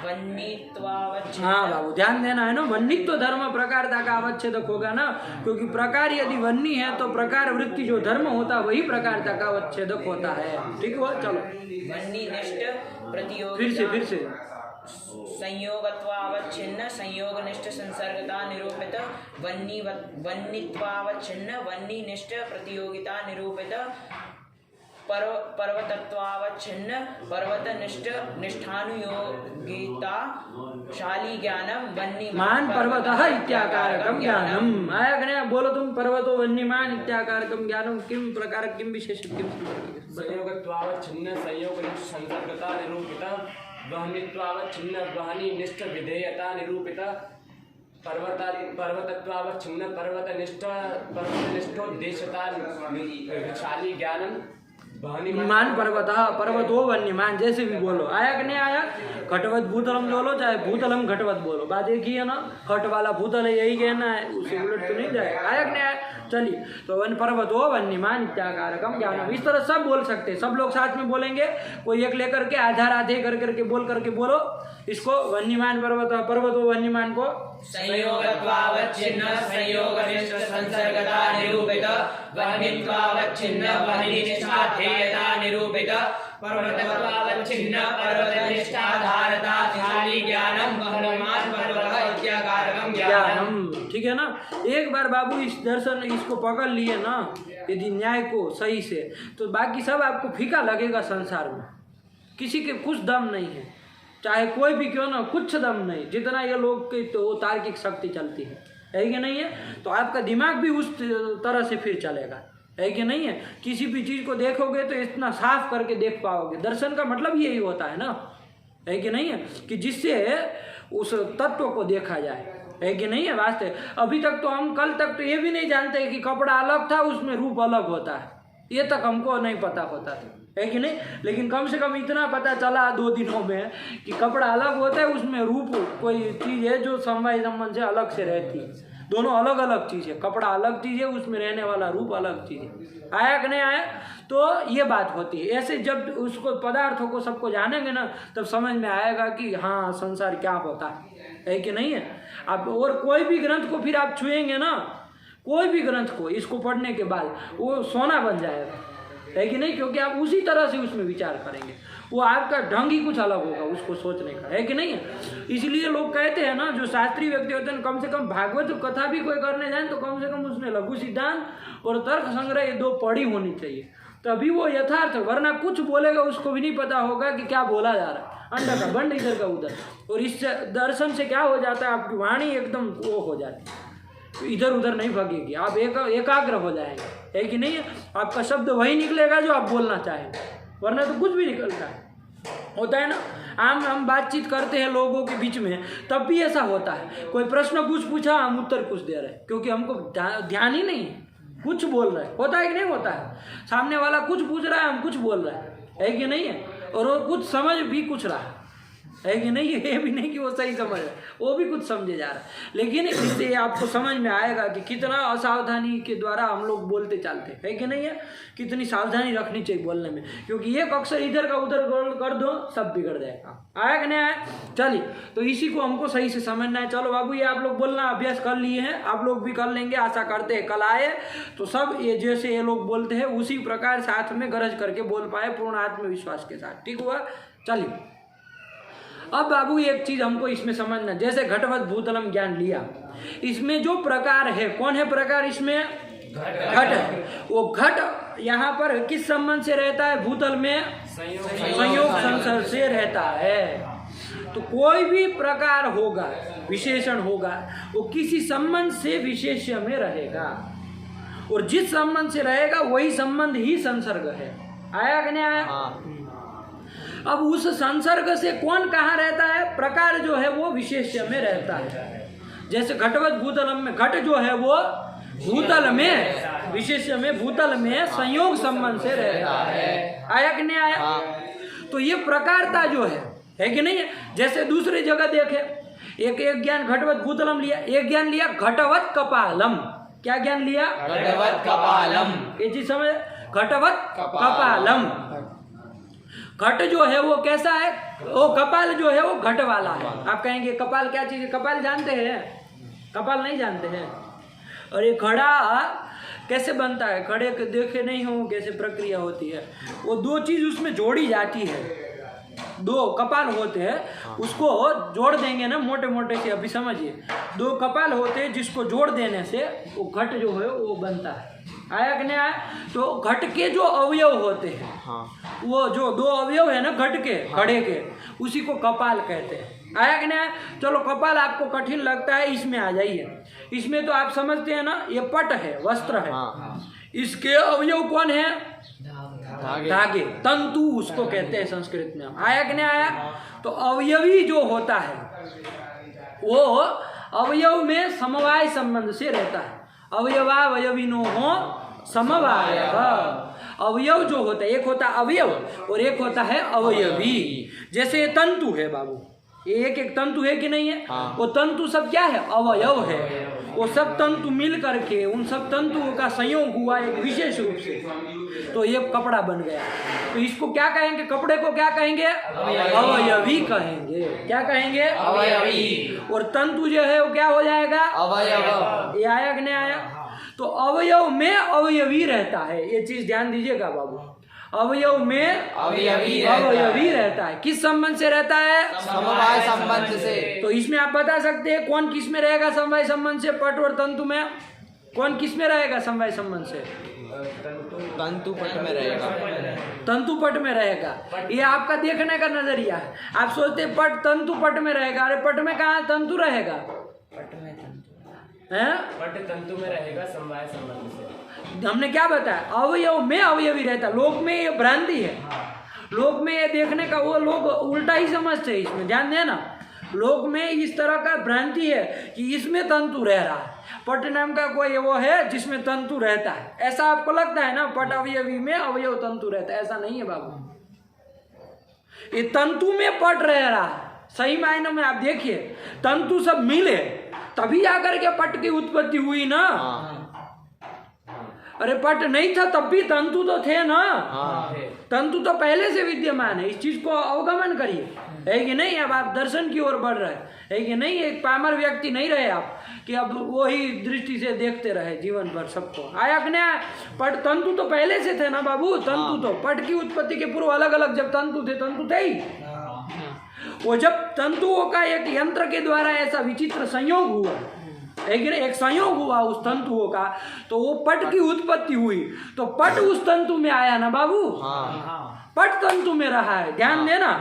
वन्नीत्वावच्छिन्न। हाँ बाबू, ध्यान देना है ना, वन्नित्व धर्म प्रकारता का अवच्छेदक होगा ना, क्योंकि प्रकार यदि वन्नी है तो प्रकार वृत्ति जो धर्म होता है वही प्रकारता का अवच्छेदक होता है। ठीक हुआ? चलो वन्नीनिष्ठ प्रतियोगिता, फिर से संयोगत्वावच्छिन्न संयोगनिष्ठ संसर्गता निरूपित वन्नीत्वावच्छिन्न वन्नीनिष्ठ प्रतियोगिता निरूपित पर्वतत्वावच्छिन्न पर्वतनिष्ठ निष्ठानुयोगिता शाली ज्ञानम वन्यमान पर्वतः इत्याकारकम ज्ञानम। आया कि नहीं? बोलो तुम, पर्वतो वन्यमान इत्याकारकम ज्ञानम किम प्रकार किम विशेष किम संयोगत्वावच्छिन्न संयोगनिष्ठ संसर्गता निरूपिता वहनित्वावच्छिन्न वहनिनिष्ठ विधेयता निरूपिता पर्वतत्वावच्छिन्न पर्वतनिष्ठोद्देश्यता शाली ज्ञानम मान पर्वत पर्वतो वन्यमान, जैसे भी बोलो। आया कि नहीं आया? घटवत भूतलम बोलो, चाहे भूतलम घटवत बोलो, बात एक ही है ना। घट वाला भूतल है, यही कहना है, उससे उलट तो नहीं जाएगा। आया कि नहीं आया? चलिए, तो वन पर्वतो वन्यमान इत्याकारकम ज्ञानम, इस तरह सब बोल सकते हैं, सब लोग साथ में बोलेंगे। कोई एक लेकर के आधार आधे कर करके बोल करके बोलो इसको। वन्यमान पर्वत पर्वतो वन्यमान को संयोगत्वावच्छिन्न संयोगनिष्ठ संसर्गता निरूपित वन्नित्वावच्छिन्न वन्निनिष्ठाध्येयता निरूपित पर्वतत्वावच्छिन्न पर्वतनिष्ठाधारता शाली ज्ञानम वहनिमान पर्वतः इत्याकारकम ज्ञानम। ठीक है ना? एक बार बाबू इस दर्शन इसको पकड़ लिए ना यदि न्याय को सही से, तो बाकी सब आपको फीका लगेगा। संसार में किसी के कुछ दम नहीं है, चाहे कोई भी क्यों ना, कुछ दम नहीं, जितना ये लोग की तो तार्किक शक्ति चलती है कि नहीं है? तो आपका दिमाग भी उस तरह से फिर चलेगा, है कि नहीं है? किसी भी चीज़ को देखोगे तो इतना साफ करके देख पाओगे। दर्शन का मतलब यही होता है ना, है कि नहीं है? कि जिससे उस तत्व को देखा जाए, है कि नहीं है? वास्तव अभी तक तो हम कल तक तो ये भी नहीं जानते कि कपड़ा अलग था उसमें रूप अलग होता है, ये तक हमको नहीं पता होता था, है कि नहीं? लेकिन कम से कम इतना पता चला 2 दिनों में कि कपड़ा अलग होता है, उसमें रूप कोई चीज़ है जो समवाय संबंध से अलग से रहती है। दोनों अलग अलग चीज़ है, कपड़ा अलग चीज़ है, उसमें रहने वाला रूप अलग चीज़ है। आया कि नहीं आया? तो ये बात होती है। ऐसे जब उसको पदार्थों को सबको जानेंगे ना, तब समझ में आएगा कि हाँ संसार क्या होता है कि नहीं है? अब और कोई भी ग्रंथ को फिर आप छुएंगे ना, कोई भी ग्रंथ को इसको पढ़ने के बाद वो सोना बन जाएगा, है कि नहीं? क्योंकि आप उसी तरह से उसमें विचार करेंगे, वो आपका ढंग ही कुछ अलग होगा उसको सोचने का, है कि नहीं है? इसलिए लोग कहते हैं ना, जो शास्त्रीय व्यक्ति होते हैं, कम से कम भागवत कथा भी कोई करने जाए तो कम से कम उसमें लघु सिद्धांत और तर्क संग्रह ये 2 पढ़ी होनी चाहिए, तभी वो यथार्थ। वरना कुछ बोलेगा उसको भी नहीं पता होगा कि क्या बोला जा रहा है, अंडा का बंड इधर का उधर। और इस दर्शन से क्या हो जाता है, आपकी वाणी एकदम वो हो जाती है, इधर उधर नहीं भागेगी, आप एकाग्र हो जाएंगे, है कि नहीं है? आपका शब्द वही निकलेगा जो आप बोलना चाहेंगे, वरना तो कुछ भी निकलता है। होता है ना, हम बातचीत करते हैं लोगों के बीच में, तब भी ऐसा होता है। कोई प्रश्न कुछ पूछा, हम उत्तर कुछ दे रहे हैं, क्योंकि हमको ध्यान ही नहीं है, कुछ बोल रहे हैं। होता है कि नहीं होता है? सामने वाला कुछ पूछ रहा है, हम कुछ बोल रहे हैं, है कि नहीं है? और वो कुछ समझ भी कुछ रहा है कि नहीं? ये भी नहीं कि वो सही समझ रहा है, वो भी कुछ समझे जा रहा है। लेकिन इससे आपको समझ में आएगा कि कितना असावधानी के द्वारा हम लोग बोलते चलते हैं, है कि नहीं है? कितनी सावधानी रखनी चाहिए बोलने में, क्योंकि एक अक्षर इधर का उधर कर दो सब बिगड़ जाएगा। आया कि नहीं आया? चलिए, तो इसी को हमको सही से समझना है। चलो बाबू, ये आप लोग बोलना अभ्यास कर लिए हैं, आप लोग भी कर लेंगे, आशा करते हैं कल आए तो सब ये जैसे ये लोग बोलते हैं उसी प्रकार साथ में गरज करके बोल पाए पूर्ण आत्मविश्वास के साथ। ठीक हुआ? चलिए, अब बाबू एक चीज हमको इसमें समझना, जैसे घटवत भूतलम ज्ञान लिया, इसमें जो प्रकार है, कौन है प्रकार इसमें? घट है। वो घट यहाँ पर किस संबंध से रहता है? भूतल में संयोग संसर्ग से रहता है। तो कोई भी प्रकार होगा, विशेषण होगा, वो किसी संबंध से विशेष्य में रहेगा, और जिस संबंध से रहेगा वही संबंध ही संसर्ग है। आया कि नहीं आया? अब उस संसर्ग से कौन कहाँ रहता है? प्रकार जो है वो विशेष्य में रहता है। जैसे घटवत भूतलम में घट जो है वो भूतल में, विशेष्य में भूतल में संयोग संबंध से रहता है। आया कि नहीं आया? तो ये प्रकारता जो है कि नहीं है? जैसे दूसरी जगह देखे, एक ज्ञान घटवत भूतलम लिया, एक ज्ञान लिया घटवत कपालम। क्या ज्ञान लिया? घटवत कपालम। ये चीज समझ, घटवत कपालम। घट जो है वो कैसा है? वो कपाल जो है वो घट वाला है। आप कहेंगे कपाल क्या चीज है? कपाल जानते हैं? कपाल नहीं जानते हैं? और ये घड़ा कैसे बनता है? घड़े के देखे नहीं हो कैसे प्रक्रिया होती है? वो दो चीज उसमें जोड़ी जाती है, दो कपाल होते हैं, उसको जोड़ देंगे ना मोटे मोटे से। अभी समझिए, दो कपाल होते हैं जिसको जोड़ देने से वो घट जो है वो बनता है। आया कि नहीं आया? तो घट के जो अवयव होते हैं, वो जो दो अवयव है ना घट के, घड़े के, उसी को कपाल कहते हैं। आया कि नहीं आया? चलो कपाल आपको कठिन लगता है, इसमें आ जाइए। इसमें तो आप समझते हैं ना, ये पट है, वस्त्र है, इसके अवयव कौन है? धागे, तंतु उसको कहते हैं संस्कृत में। आया कि नहीं आया? तो अवयवी जो होता है वो अवयव में समवाय संबंध से रहता है। अवयवावयविनो हो समवाय। अवयव जो होता है, एक होता है अवयव और एक होता है अवयवी। जैसे तंतु है बाबू, एक एक तंतु है कि नहीं है? वो तंतु सब क्या है? अवयव है। वो सब तंतु मिल करके उन सब तंतुओं का संयोग हुआ एक विशेष रूप से, तो ये कपड़ा बन गया। तो इसको क्या कहेंगे? कपड़े को क्या कहेंगे? अवयवी कहेंगे। क्या कहेंगे? अवयवी। और तंतु जो है वो क्या हो जाएगा? अवयव। ये आया कि नहीं आया? तो अवयव में अवयवी रहता है, ये चीज ध्यान दीजिएगा बाबू। अवयव में अवयवी रहता है। किस संबंध से रहता है? समवाय संबंध से। तो इसमें आप बता सकते हैं कौन किस में रहेगा समवाय संबंध से? पट और तंतु में कौन किस में रहेगा समवाय संबंध से? तंतु पट में रहेगा। तंतु पट में रहेगा। ये आपका देखने का नजरिया है। आप सोचते हैं पट तंतु पट में रहेगा, अरे पट में कहाँ तंतु रहेगा? हैं? पट तंतु में रहेगा समवाय संबंध से। हमने क्या बताया? अवयव में अवयवी रहता। लोक में ये भ्रांति है, लोक में ये देखने का, वो लोग उल्टा ही समझते हैं। इसमें ध्यान देना, लोक में इस तरह का भ्रांति है कि इसमें तंतु रह रहा है, पट नाम का कोई वो है जिसमें तंतु रहता है, ऐसा आपको लगता है ना? पट अवयवी में अवयव तंतु रहता है, ऐसा नहीं है बाबू। ये तंतु में पट रह रहा है। सही मायनों में आप देखिए, तंतु सब मिले तभी आकर के पट की उत्पत्ति हुई ना। अरे पट नहीं था तब भी तंतु तो थे ना। तंतु तो पहले से विद्यमान है। इस चीज को अवगमन करिए, है कि नहीं? अब आप दर्शन की ओर बढ़ रहे है कि नहीं? एक पामर व्यक्ति नहीं रहे आप कि अब वही दृष्टि से देखते रहे जीवन भर सबको। आया कि नहीं? पट तंतु तो पहले से थे ना बाबू। तंतु तो पट की उत्पत्ति के पूर्व अलग अलग जब तंतु थे ही। वो जब तंतुओं का एक यंत्र के द्वारा ऐसा विचित्र संयोग हुआ, एक संयोग हुआ उस तंतुओं का, तो वो पट की उत्पत्ति हुई। तो पट उस तंतु में आया ना बाबू। पट तंतु में रहा है, ध्यान देना।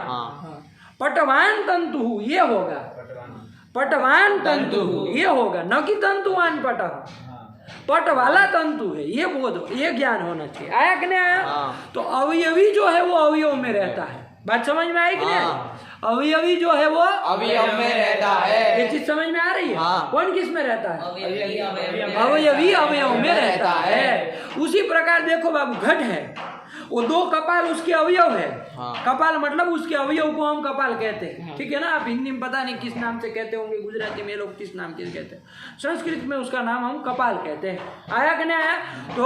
पटवान तंतु ये होगा, पटवान तंतु ये होगा, न कि तंतुवान पट। पट वाला तंतु है, ये बोध, ये ज्ञान होना चाहिए। आया कि नहीं आया? तो अवयवी जो है वो अवयव में रहता है। बात समझ में आई कि नहीं? अवयवी जो है वो अवयव में रहता है। ये चीज समझ में आ रही है? कौन किस में रहता है? अवयवी अवयव में रहता है। उसी प्रकार देखो बाबू, घट है, वो दो कपाल उसके अवयव है। कपाल मतलब उसके अवयव को हम कपाल कहते हैं, ठीक है ना? आप हिंदी में पता नहीं किस नाम से कहते होंगे, गुजराती में लोग किस नाम से कहते हैं, संस्कृत में उसका नाम हम कपाल कहते हैं। आया कि नहीं आया? तो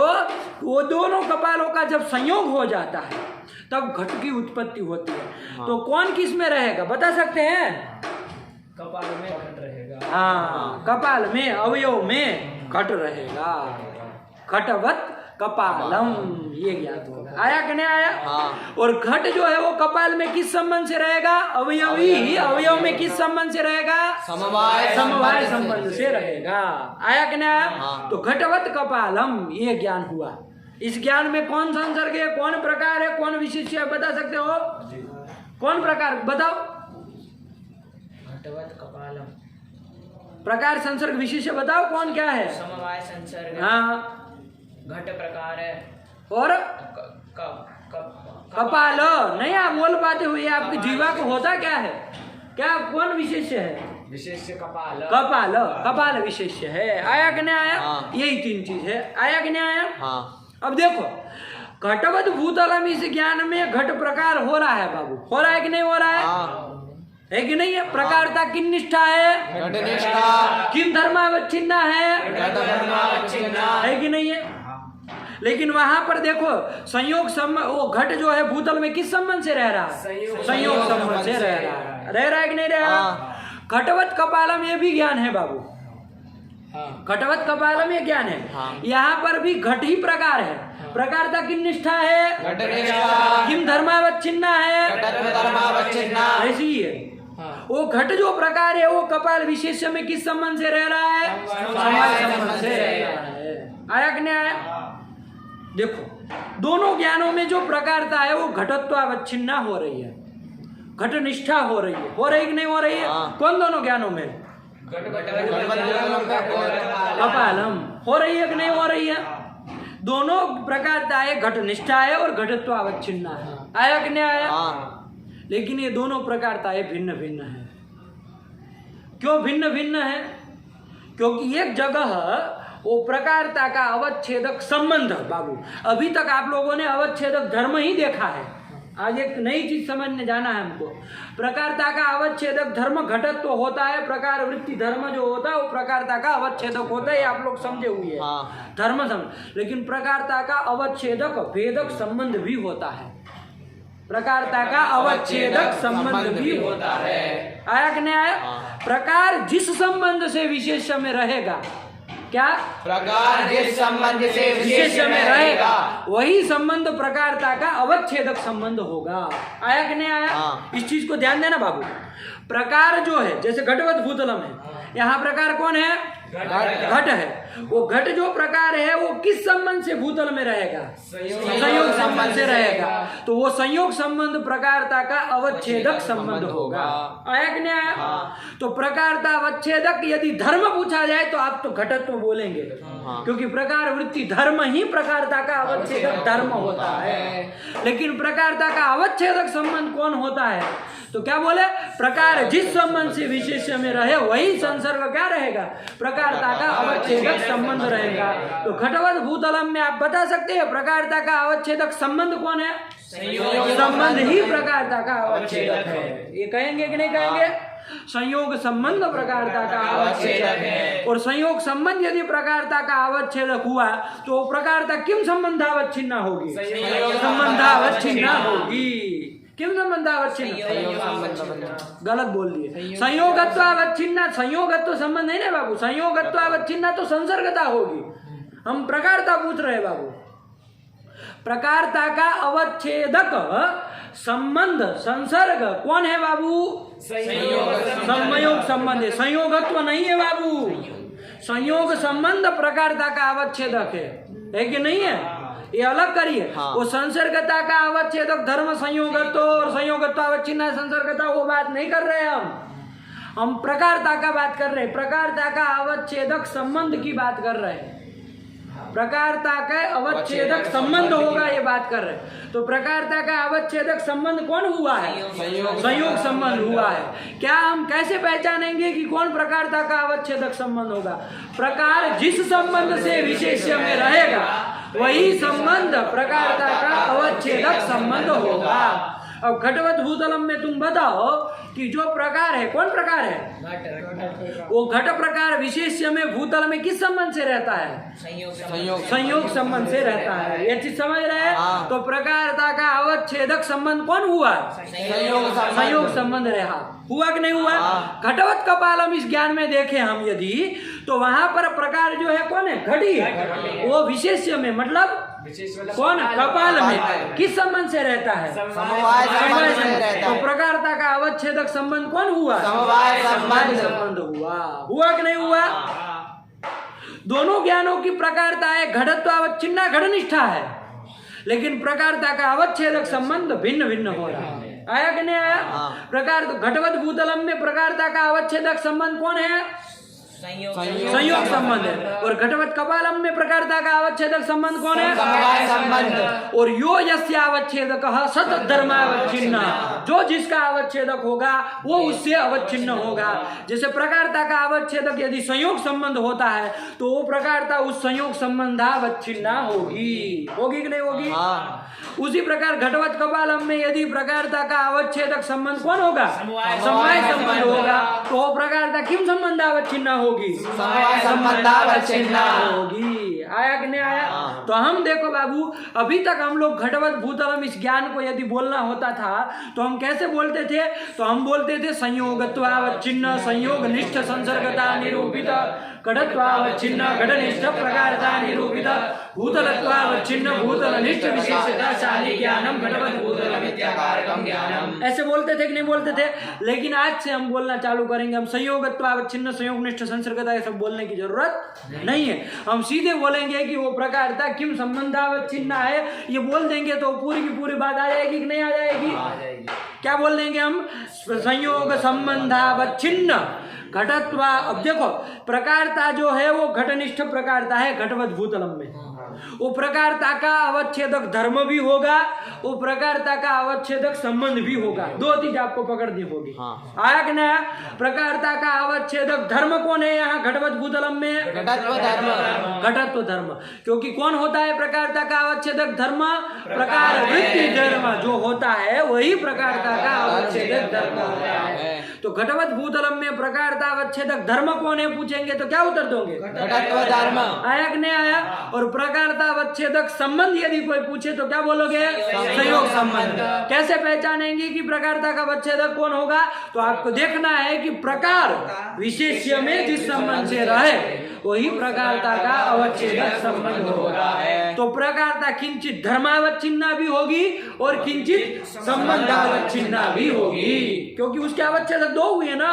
वो दोनों कपालों का जब संयोग हो जाता है तब घट की उत्पत्ति होती है। तो कौन किस में रहेगा बता सकते हैं? कपाल में घट रहेगा। हाँ, कपाल में अवयव में घट रहेगा। घटवत कपालम, ये ज्ञात होगा। आया कि नहीं आया? और घट जो है वो कपाल में किस संबंध से रहेगा? अवयवी। अवयव में किस संबंध से रहेगा? समवाय संबंध से रहेगा। आया कि नहीं आया? तो घटवत कपालम ये ज्ञान हुआ। इस ज्ञान में कौन संसर्ग है, कौन प्रकार है, कौन विशिष्य है, बता सकते हो? कौन प्रकार बताओ? घटवत कपालम, प्रकार संसर्ग विशिष्य बताओ कौन क्या है? समवाय संसर्ग, हाँ, घट प्रकार है, और कपाल कपाल नहीं आप बोल पाते हो, ये आपकी जीवा को होता क्या है? क्या कौन विशेष्य है? विशेष कपाल कपाल, कपाल विशेष्य है। आया कि नहीं आया? हाँ। यही तीन चीज है। आया कि नहीं आया? हाँ। अब देखो घटवत भूतलम, इस ज्ञान में घट प्रकार हो रहा है बाबू, हो रहा है कि नहीं हो रहा है? है कि नहीं है? प्रकारता किन निष्ठा है? घटनिष्ठा, किन धर्मावच्छिन्ना है? घटधर्मावच्छिन्ना, है कि नहीं है? लेकिन वहां पर देखो संयोग वो घट जो है भूतल में किस संबंध से रह रहा है? संयोग संबंध से रह रहा है। रह रहा है कि नहीं रह रहा? घटवत कपालम ये भी ज्ञान है बाबू, घटवत कपालम ये ज्ञान है। यहाँ पर भी घट ही प्रकार है। प्रकारता किन निष्ठा है? घटनिष्ठा, किम धर्मावच्छिन्ना है? घटधर्मावच्छिन्ना, ऐसी ही है। वो घट जो प्रकार है वो कपाल विशेष में किस संबंध से रह रहा है? समवाय संबंध से रह रहा है। आया कि नहीं आया? देखो दोनों ज्ञानों में जो प्रकारता है वो घटत्वावच्छिन्ना हो रही है, घटनिष्ठा हो रही है। हो रही कि नहीं हो रही है? कौन दोनों ज्ञानों में? कपालम हो रही है कि नहीं हो रही है? दोनों प्रकारता है, घटनिष्ठा है और घटत्वावच्छिन्ना है। आया कि नहीं आया? लेकिन ये दोनों प्रकारताएं भिन्न भिन्न है। क्यों भिन्न भिन्न है? क्योंकि एक जगह वो प्रकारता का अवच्छेदक संबंध, बाबू अभी तक आप लोगों ने अवच्छेदक धर्म ही देखा है, आज एक नई चीज समझने जाना है हमको। प्रकारता का अवच्छेदक धर्म घटत्व होता है, प्रकार वृत्ति धर्म जो होता है वो प्रकारता का अवच्छेदक होता है, ये आप लोग समझे हुए हैं। धर्म समझ, लेकिन प्रकारता का अवच्छेदक भेदक संबंध भी होता है। प्रकारता का अवच्छेदक संबंध भी होता है। आया कि नहीं आया? प्रकार जिस संबंध से विशेष में रहेगा, क्या प्रकार जिस संबंध से विशेष में रहेगा वही संबंध प्रकारता का अवच्छेदक संबंध होगा। आया कि नहीं आया? इस चीज को ध्यान देना बाबू। प्रकार जो है जैसे घटवत भूतलम है, यहाँ प्रकार कौन है? घट है। वो घट जो प्रकार है वो किस संबंध से भूतल में रहेगा? संयोग संबंध से रहेगा। तो वो संयोग संबंध प्रकारता का अवच्छेदक संबंध होगा। आया कि नहीं आया? तो प्रकारता अवच्छेदक यदि धर्म पूछा जाए तो आप तो घटत्व बोलेंगे, क्योंकि प्रकार वृत्ति धर्म ही प्रकारता का अवच्छेदक धर्म होता है। लेकिन प्रकारता का अवच्छेदक संबंध कौन होता है? तो क्या बोले? प्रकार जिस संबंध से विशेष में रहे वही संसर्ग क्या रहेगा? प्रकारता का अवच्छेदक संबंध रहेगा। तो घटवत भूतलम में आप बता सकते हैं प्रकारता का अवच्छेदक संबंध कौन है? संबंध ही प्रकारता का अवच्छेदक है। ये कहेंगे कि नहीं कहेंगे? संयोग संबंध प्रकारता का अवच्छेदक है। और संयोग संबंध यदि प्रकारता का अवच्छेदक हुआ तो प्रकारता किम संबंधावच्छिन्ना होगी? संबंधावच्छिन्ना होगी। किम संबंधावच्छिन्न? गलत बोल दिए। संयोगत्वावच्छिन्ना, संयोगत्व संबंध नहीं ना बाबू, संयोगत्वावच्छिन्ना तो संसर्गता होगी। हम प्रकारता पूछ रहे बाबू। प्रकारता का अवच्छेदक संबंध संसर्ग कौन है बाबू? संयोग संबंध है, संयोगत्व नहीं है बाबू। संयोग संबंध प्रकारता का अवच्छेदक है कि नहीं है? ये अलग करिए। वो संसर्गता का अवच्छेदक धर्म संयोगत्व और संयोगत्व अवच्छिन्न संसर्गता वो बात नहीं कर रहे हम प्रकारता का बात कर रहे हैं। प्रकारता का अवच्छेदक संबंध की बात कर रहे हैं। प्रकारता का अवच्छेदक संबंध होगा ये बात कर रहे हैं। तो प्रकारता का अवच्छेदक संबंध कौन हुआ है? संयोग संबंध हुआ है। क्या हम कैसे पहचानेंगे कि कौन प्रकारता का अवच्छेदक संबंध होगा? प्रकार जिस संबंध से विशेष्य में रहेगा वही संबंध प्रकारता का अवच्छेदक संबंध होगा। अब घटवत भूतलम में तुम बताओ कि जो प्रकार है कौन प्रकार है? वो घट प्रकार विशेष्य में भूतल में किस संबंध से रहता है? संयोग संबंध से रहता है। ये चीज समझ रहे हैं? तो प्रकारता का अवच्छेदक संबंध कौन हुआ? संयोग संबंध रहा। हुआ कि नहीं हुआ? घटवत कपालम इस ज्ञान में देखे हम यदि तो वहां पर प्रकार जो है कौन है? घटी है। वो विशेष्य में मतलब कौन? कपाल में किस संबंध से रहता है? समवाय संबंध से रहता तो है। प्रकारता का अवच्छेदक संबंध कौन हुआ? समवाय संबंध संबंध हुआ। हुआ कि नहीं हुआ? दोनों ज्ञानों की प्रकारता है घटत्वावच्छिन्ना घटनिष्ठा है, लेकिन प्रकारता का अवच्छेदक संबंध भिन्न भिन्न हो रहा है। आया कि नहीं आया? प्रकार घटवत भूतलम में प्रकारता का अवच्छेदक संबंध कौन है? संयोग संबंध है। और घटवत कपालम में प्रकारता का अवच्छेदक संबंध कौन है? समवाय संबंध। और यो यस्यावच्छेदक सतत धर्मावच्छिन्न, जो जिसका अवच्छेदक होगा वो उससे अवच्छिन्न होगा। जैसे प्रकारता का अवच्छेदक यदि संयोग संबंध होता है तो वो प्रकारता उस संयोग संबंधावच्छिन्ना होगी, होगी कि नहीं होगी? उसी प्रकार घटवत कपालम में यदि प्रकारता का अवच्छेदक संबंध कौन होगा? समवाय संबंध होगा, तो वो प्रकारता किम संबंधावच्छिन्ना होगी? समवाय संबंधावच्छिन्ना होगी। आया कि नहीं आया? तो हम देखो बाबू, अभी तक हम लोग घटवत भूतलम इस ज्ञान को यदि बोलना होता था तो हम कैसे बोलते थे? तो हम बोलते थे संयोगत्वावच्छिन्न संयोग निष्ठ संसर्गता निरूपित, घटत्वावच्छिन्न घटनिष्ठ प्रकारता निरूपित, भूतलत्वावच्छिन्न भूतलनिष्ठ विशेषता शाली ज्ञानम घटवत भूतलम इत्याकारकम ज्ञानम, ऐसे बोलते थे कि नहीं बोलते थे? लेकिन आज से हम बोलना चालू करेंगे, हम संयोगत्वावच्छिन्न संयोगनिष्ठ संसर्गता ये सब बोलने की जरूरत नहीं है। हम सीधे बोलेंगे कि वो प्रकारता किम संबंधावच्छिन्न है, ये बोल देंगे तो पूरी की पूरी बात आ जाएगी कि नहीं आ जाएगी? क्या बोल देंगे हम? संयोग संबंधावच्छिन्न घटत्वा। अब देखो, प्रकारता जो है वो घटनिष्ठ प्रकारता है घटवत भूतलम में, वो प्रकारता का अवच्छेदक धर्म भी होगा, वो प्रकारता का अवच्छेदक संबंध भी होगा, दो चीज आपको पकड़नी होगी। आया कि नहीं? प्रकारता का अवच्छेदक धर्म कौन है यहाँ घटवत भूतलम में? घटत्व धर्म। घटत्व धर्म, क्योंकि कौन होता है प्रकारता का अवच्छेदक धर्म? प्रकार वृत्ति धर्म जो होता है वही प्रकारता का अवच्छेदक धर्म होता है। तो घटवत भूतलम में प्रकारता अवच्छेदक धर्म कौन है पूछेंगे तो क्या उत्तर दोगे? घटत्व धर्म। आया कि नहीं आया? और प्रकारता अवच्छेदक संबंध यदि कोई पूछे तो क्या बोलोगे? संयोग संबंध। कैसे पहचानेंगे कि प्रकारता का अवच्छेदक कौन होगा? तो आपको देखना है कि प्रकार विशेष्य में जिस संबंध से रहे वही प्रकारता का अवच्छेदक संबंध होगा। तो प्रकारता किंचित धर्मावच्छिन्ना भी होगी और किंचित संबंधावच्छिन्ना भी होगी, क्योंकि उसके अवच्छेदक दो हुए ना,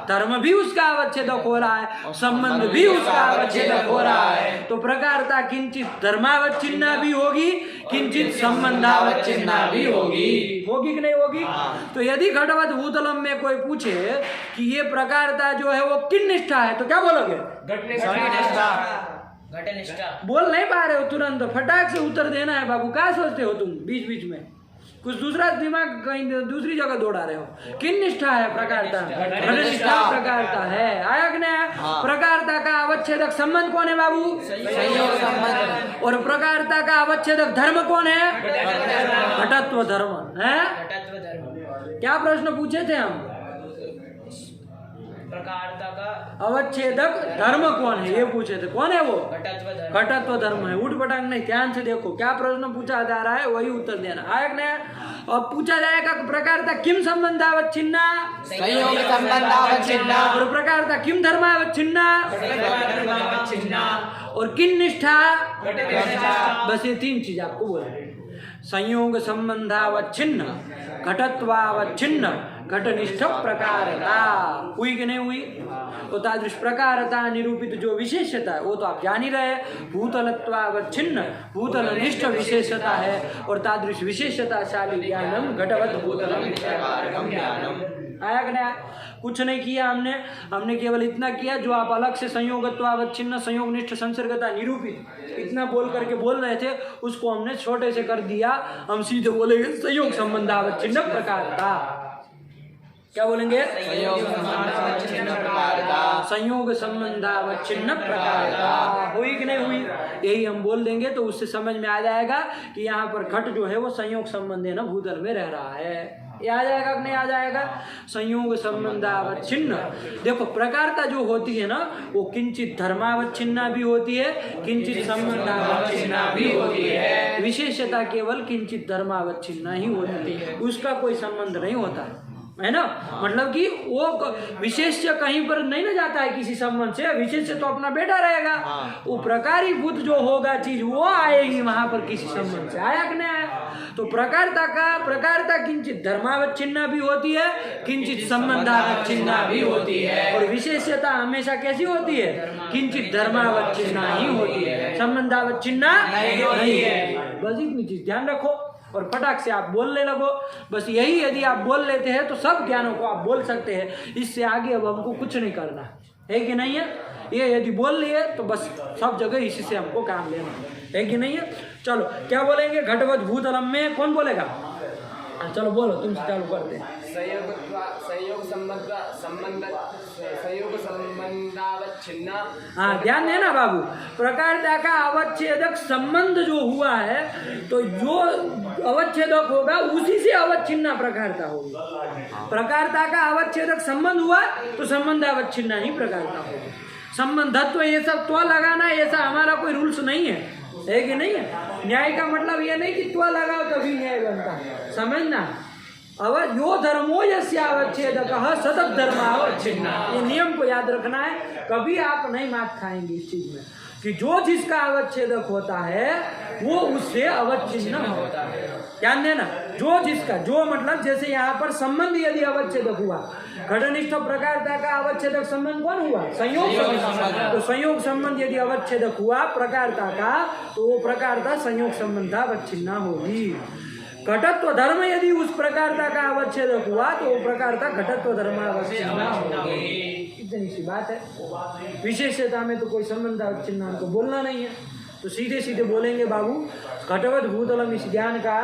धर्म भी उसका अवच्छेदक हो रहा है, संबंध भी उसका अवच्छेदक हो रहा है। तो प्रकारता किंचित धर्मावच्छिन्ना भी होगी, किंचित संबंधावच्छिन्ना भी होगी, होगी कि नहीं होगी? तो यदि घटवत भूतलम में कोई पूछे कि ये प्रकारता जो है वो किन निष्ठा है तो क्या बोलोगे? घटनिष्ठा। बोल नहीं पा रहे हो तुरंत, फटाक से उत्तर देना है बाबू। क्या सोचते हो तुम बीच बीच में? कुछ दूसरा दिमाग कहीं दूसरी जगह दौड़ा रहे हो। किन निष्ठा है प्रकारता? घटनिष्ठा प्रकारता है। आया कि नहीं? प्रकारता का अवच्छेदक संबंध कौन है बाबू? संयोग संबंध। और प्रकारता का अवच्छेदक धर्म कौन है? घटत्व धर्म है। घटत्व धर्म। क्या प्रश्न पूछे थे हम? प्रकारता का अवच्छेदक धर्म कौन है ये पूछे थे। कौन है वो? घटत्व धर्म। घटत्व धर्म है। उठ पटांग नहीं, ध्यान से देखो क्या प्रश्न पूछा जा रहा है वही उत्तर देना। आया कि नहीं? और पूछा जाएगा प्रकारता किम संबंधावच्छिन्ना? संयोग संबंधावच्छिन्ना। और प्रकारता किम धर्मावच्छिन्ना? और किन निष्ठा? बस ये तीन चीज आपको बोलना। संयोग संबंधावच्छिन्न, घटत्वावच्छिन्न, घटनिष्ठ प्रकारता। हुई कि नहीं हुई? तो तादृश प्रकारता निरूपित जो विशेषता है वो तो आप जान ही रहे, भूतलत्वावच्छिन्न भूतलनिष्ठ विशेषता है। और तादृश विशेषता शाली ज्ञानम घटवत भूतलम ज्ञानम। आया कि नहीं? कुछ नहीं किया हमने केवल इतना किया जो आप अलग से संयोगत्वावच्छिन्न संयोगनिष्ठ संसर्गता निरूपित इतना बोल करके बोल रहे थे उसको हमने छोटे से कर दिया। हम सीधे बोलेंगे संयोग संबंधावच्छिन्न प्रकारता। क्या बोलेंगे? संयोग संबंधावच्छिन्न प्रकारता। हुई कि नहीं हुई? यही हम बोल देंगे तो उससे समझ में आ जाएगा कि यहाँ पर घट जो है वो संयोग संबंध है ना भूतल में रह रहा है। ये आ जाएगा कि नहीं आ जाएगा? संयोग संबंधावच्छिन्न। देखो प्रकारता जो होती है ना वो किंचित धर्मावच्छिन्ना भी होती है, किंचित संबंधावच्छिन्ना भी होती है। विशेषता केवल किंचित धर्मावच्छिन्ना ही होती है, उसका कोई संबंध नहीं होता। है ना। मतलब कि वो विशेष्य कहीं पर नहीं ना जाता है किसी संबंध से, विशेष्य तो अपना बेटा रहेगा। वो प्रकारीभूत जो होगा चीज वो आएगी वहां पर किसी संबंध से, आया कि नहीं आया। तो प्रकारता किंचित धर्मावच्छिन्ना भी होती है, किंचित संबंधावच्छिन्ना भी होती है, और विशेष्यता हमेशा कैसी होती है, किंचित धर्मावच्छिन्ना ही होती है, संबंधावच्छिन्ना नहीं है। बस इतनी चीज ध्यान रखो और फटाक से आप बोलने लगो। बस यही यदि आप बोल लेते हैं तो सब ज्ञानों को आप बोल सकते हैं। इससे आगे अब हमको कुछ नहीं करना है कि नहीं है। ये यदि बोल लिए तो बस सब जगह इसी से हमको काम लेना है कि नहीं है। चलो क्या बोलेंगे, घटवत भूतलम में कौन बोलेगा, चलो बोलो, तुमसे चालू करते हैं। हाँ ध्यान देना बाबू, प्रकारता का अवच्छेदक संबंध जो हुआ है तो जो अवच्छेदक होगा उसी से अवच्छिन्ना प्रकारता होगी। प्रकारता का अवच्छेदक संबंध हुआ तो संबंध अवच्छिन्ना ही प्रकारता होगी। संबंधत्व ये सब त्व लगाना ऐसा हमारा कोई रूल्स नहीं है कि नहीं है। न्याय का मतलब ये नहीं कि त्व लगाओ तभी न्याय बनता है, समझना। यो धर्मो यस्य अवच्छेदकः सतत धर्मावच्छिन्ना, ये नियम को याद रखना है। कभी आप नहीं मात खाएंगे इस चीज में कि जो जिसका अवच्छेदक होता है वो उससे अवच्छिन्न होता है। ध्यान देना, जो जिसका, जो मतलब जैसे यहाँ पर संबंध यदि अवच्छेदक हुआ, घटनिष्ठ प्रकारता का अवच्छेदक संबंध कौन हुआ, संयोग संबंध। तो संयोग संबंध यदि अवच्छेदक हुआ प्रकारता का तो वो प्रकारता संयोग संबंध अवच्छिन्ना होगी। घटत्व धर्म यदि उस प्रकारता का अवच्छेदक हुआ तो वो प्रकारता घटत्व धर्म अवच्छिन्ना होगी। इतनी सी बात है। विशेषता में तो कोई संबंध अवच्छिन्न हमको बोलना नहीं है, तो सीधे सीधे बोलेंगे बाबू घटवत भूतलम। इस ज्ञान का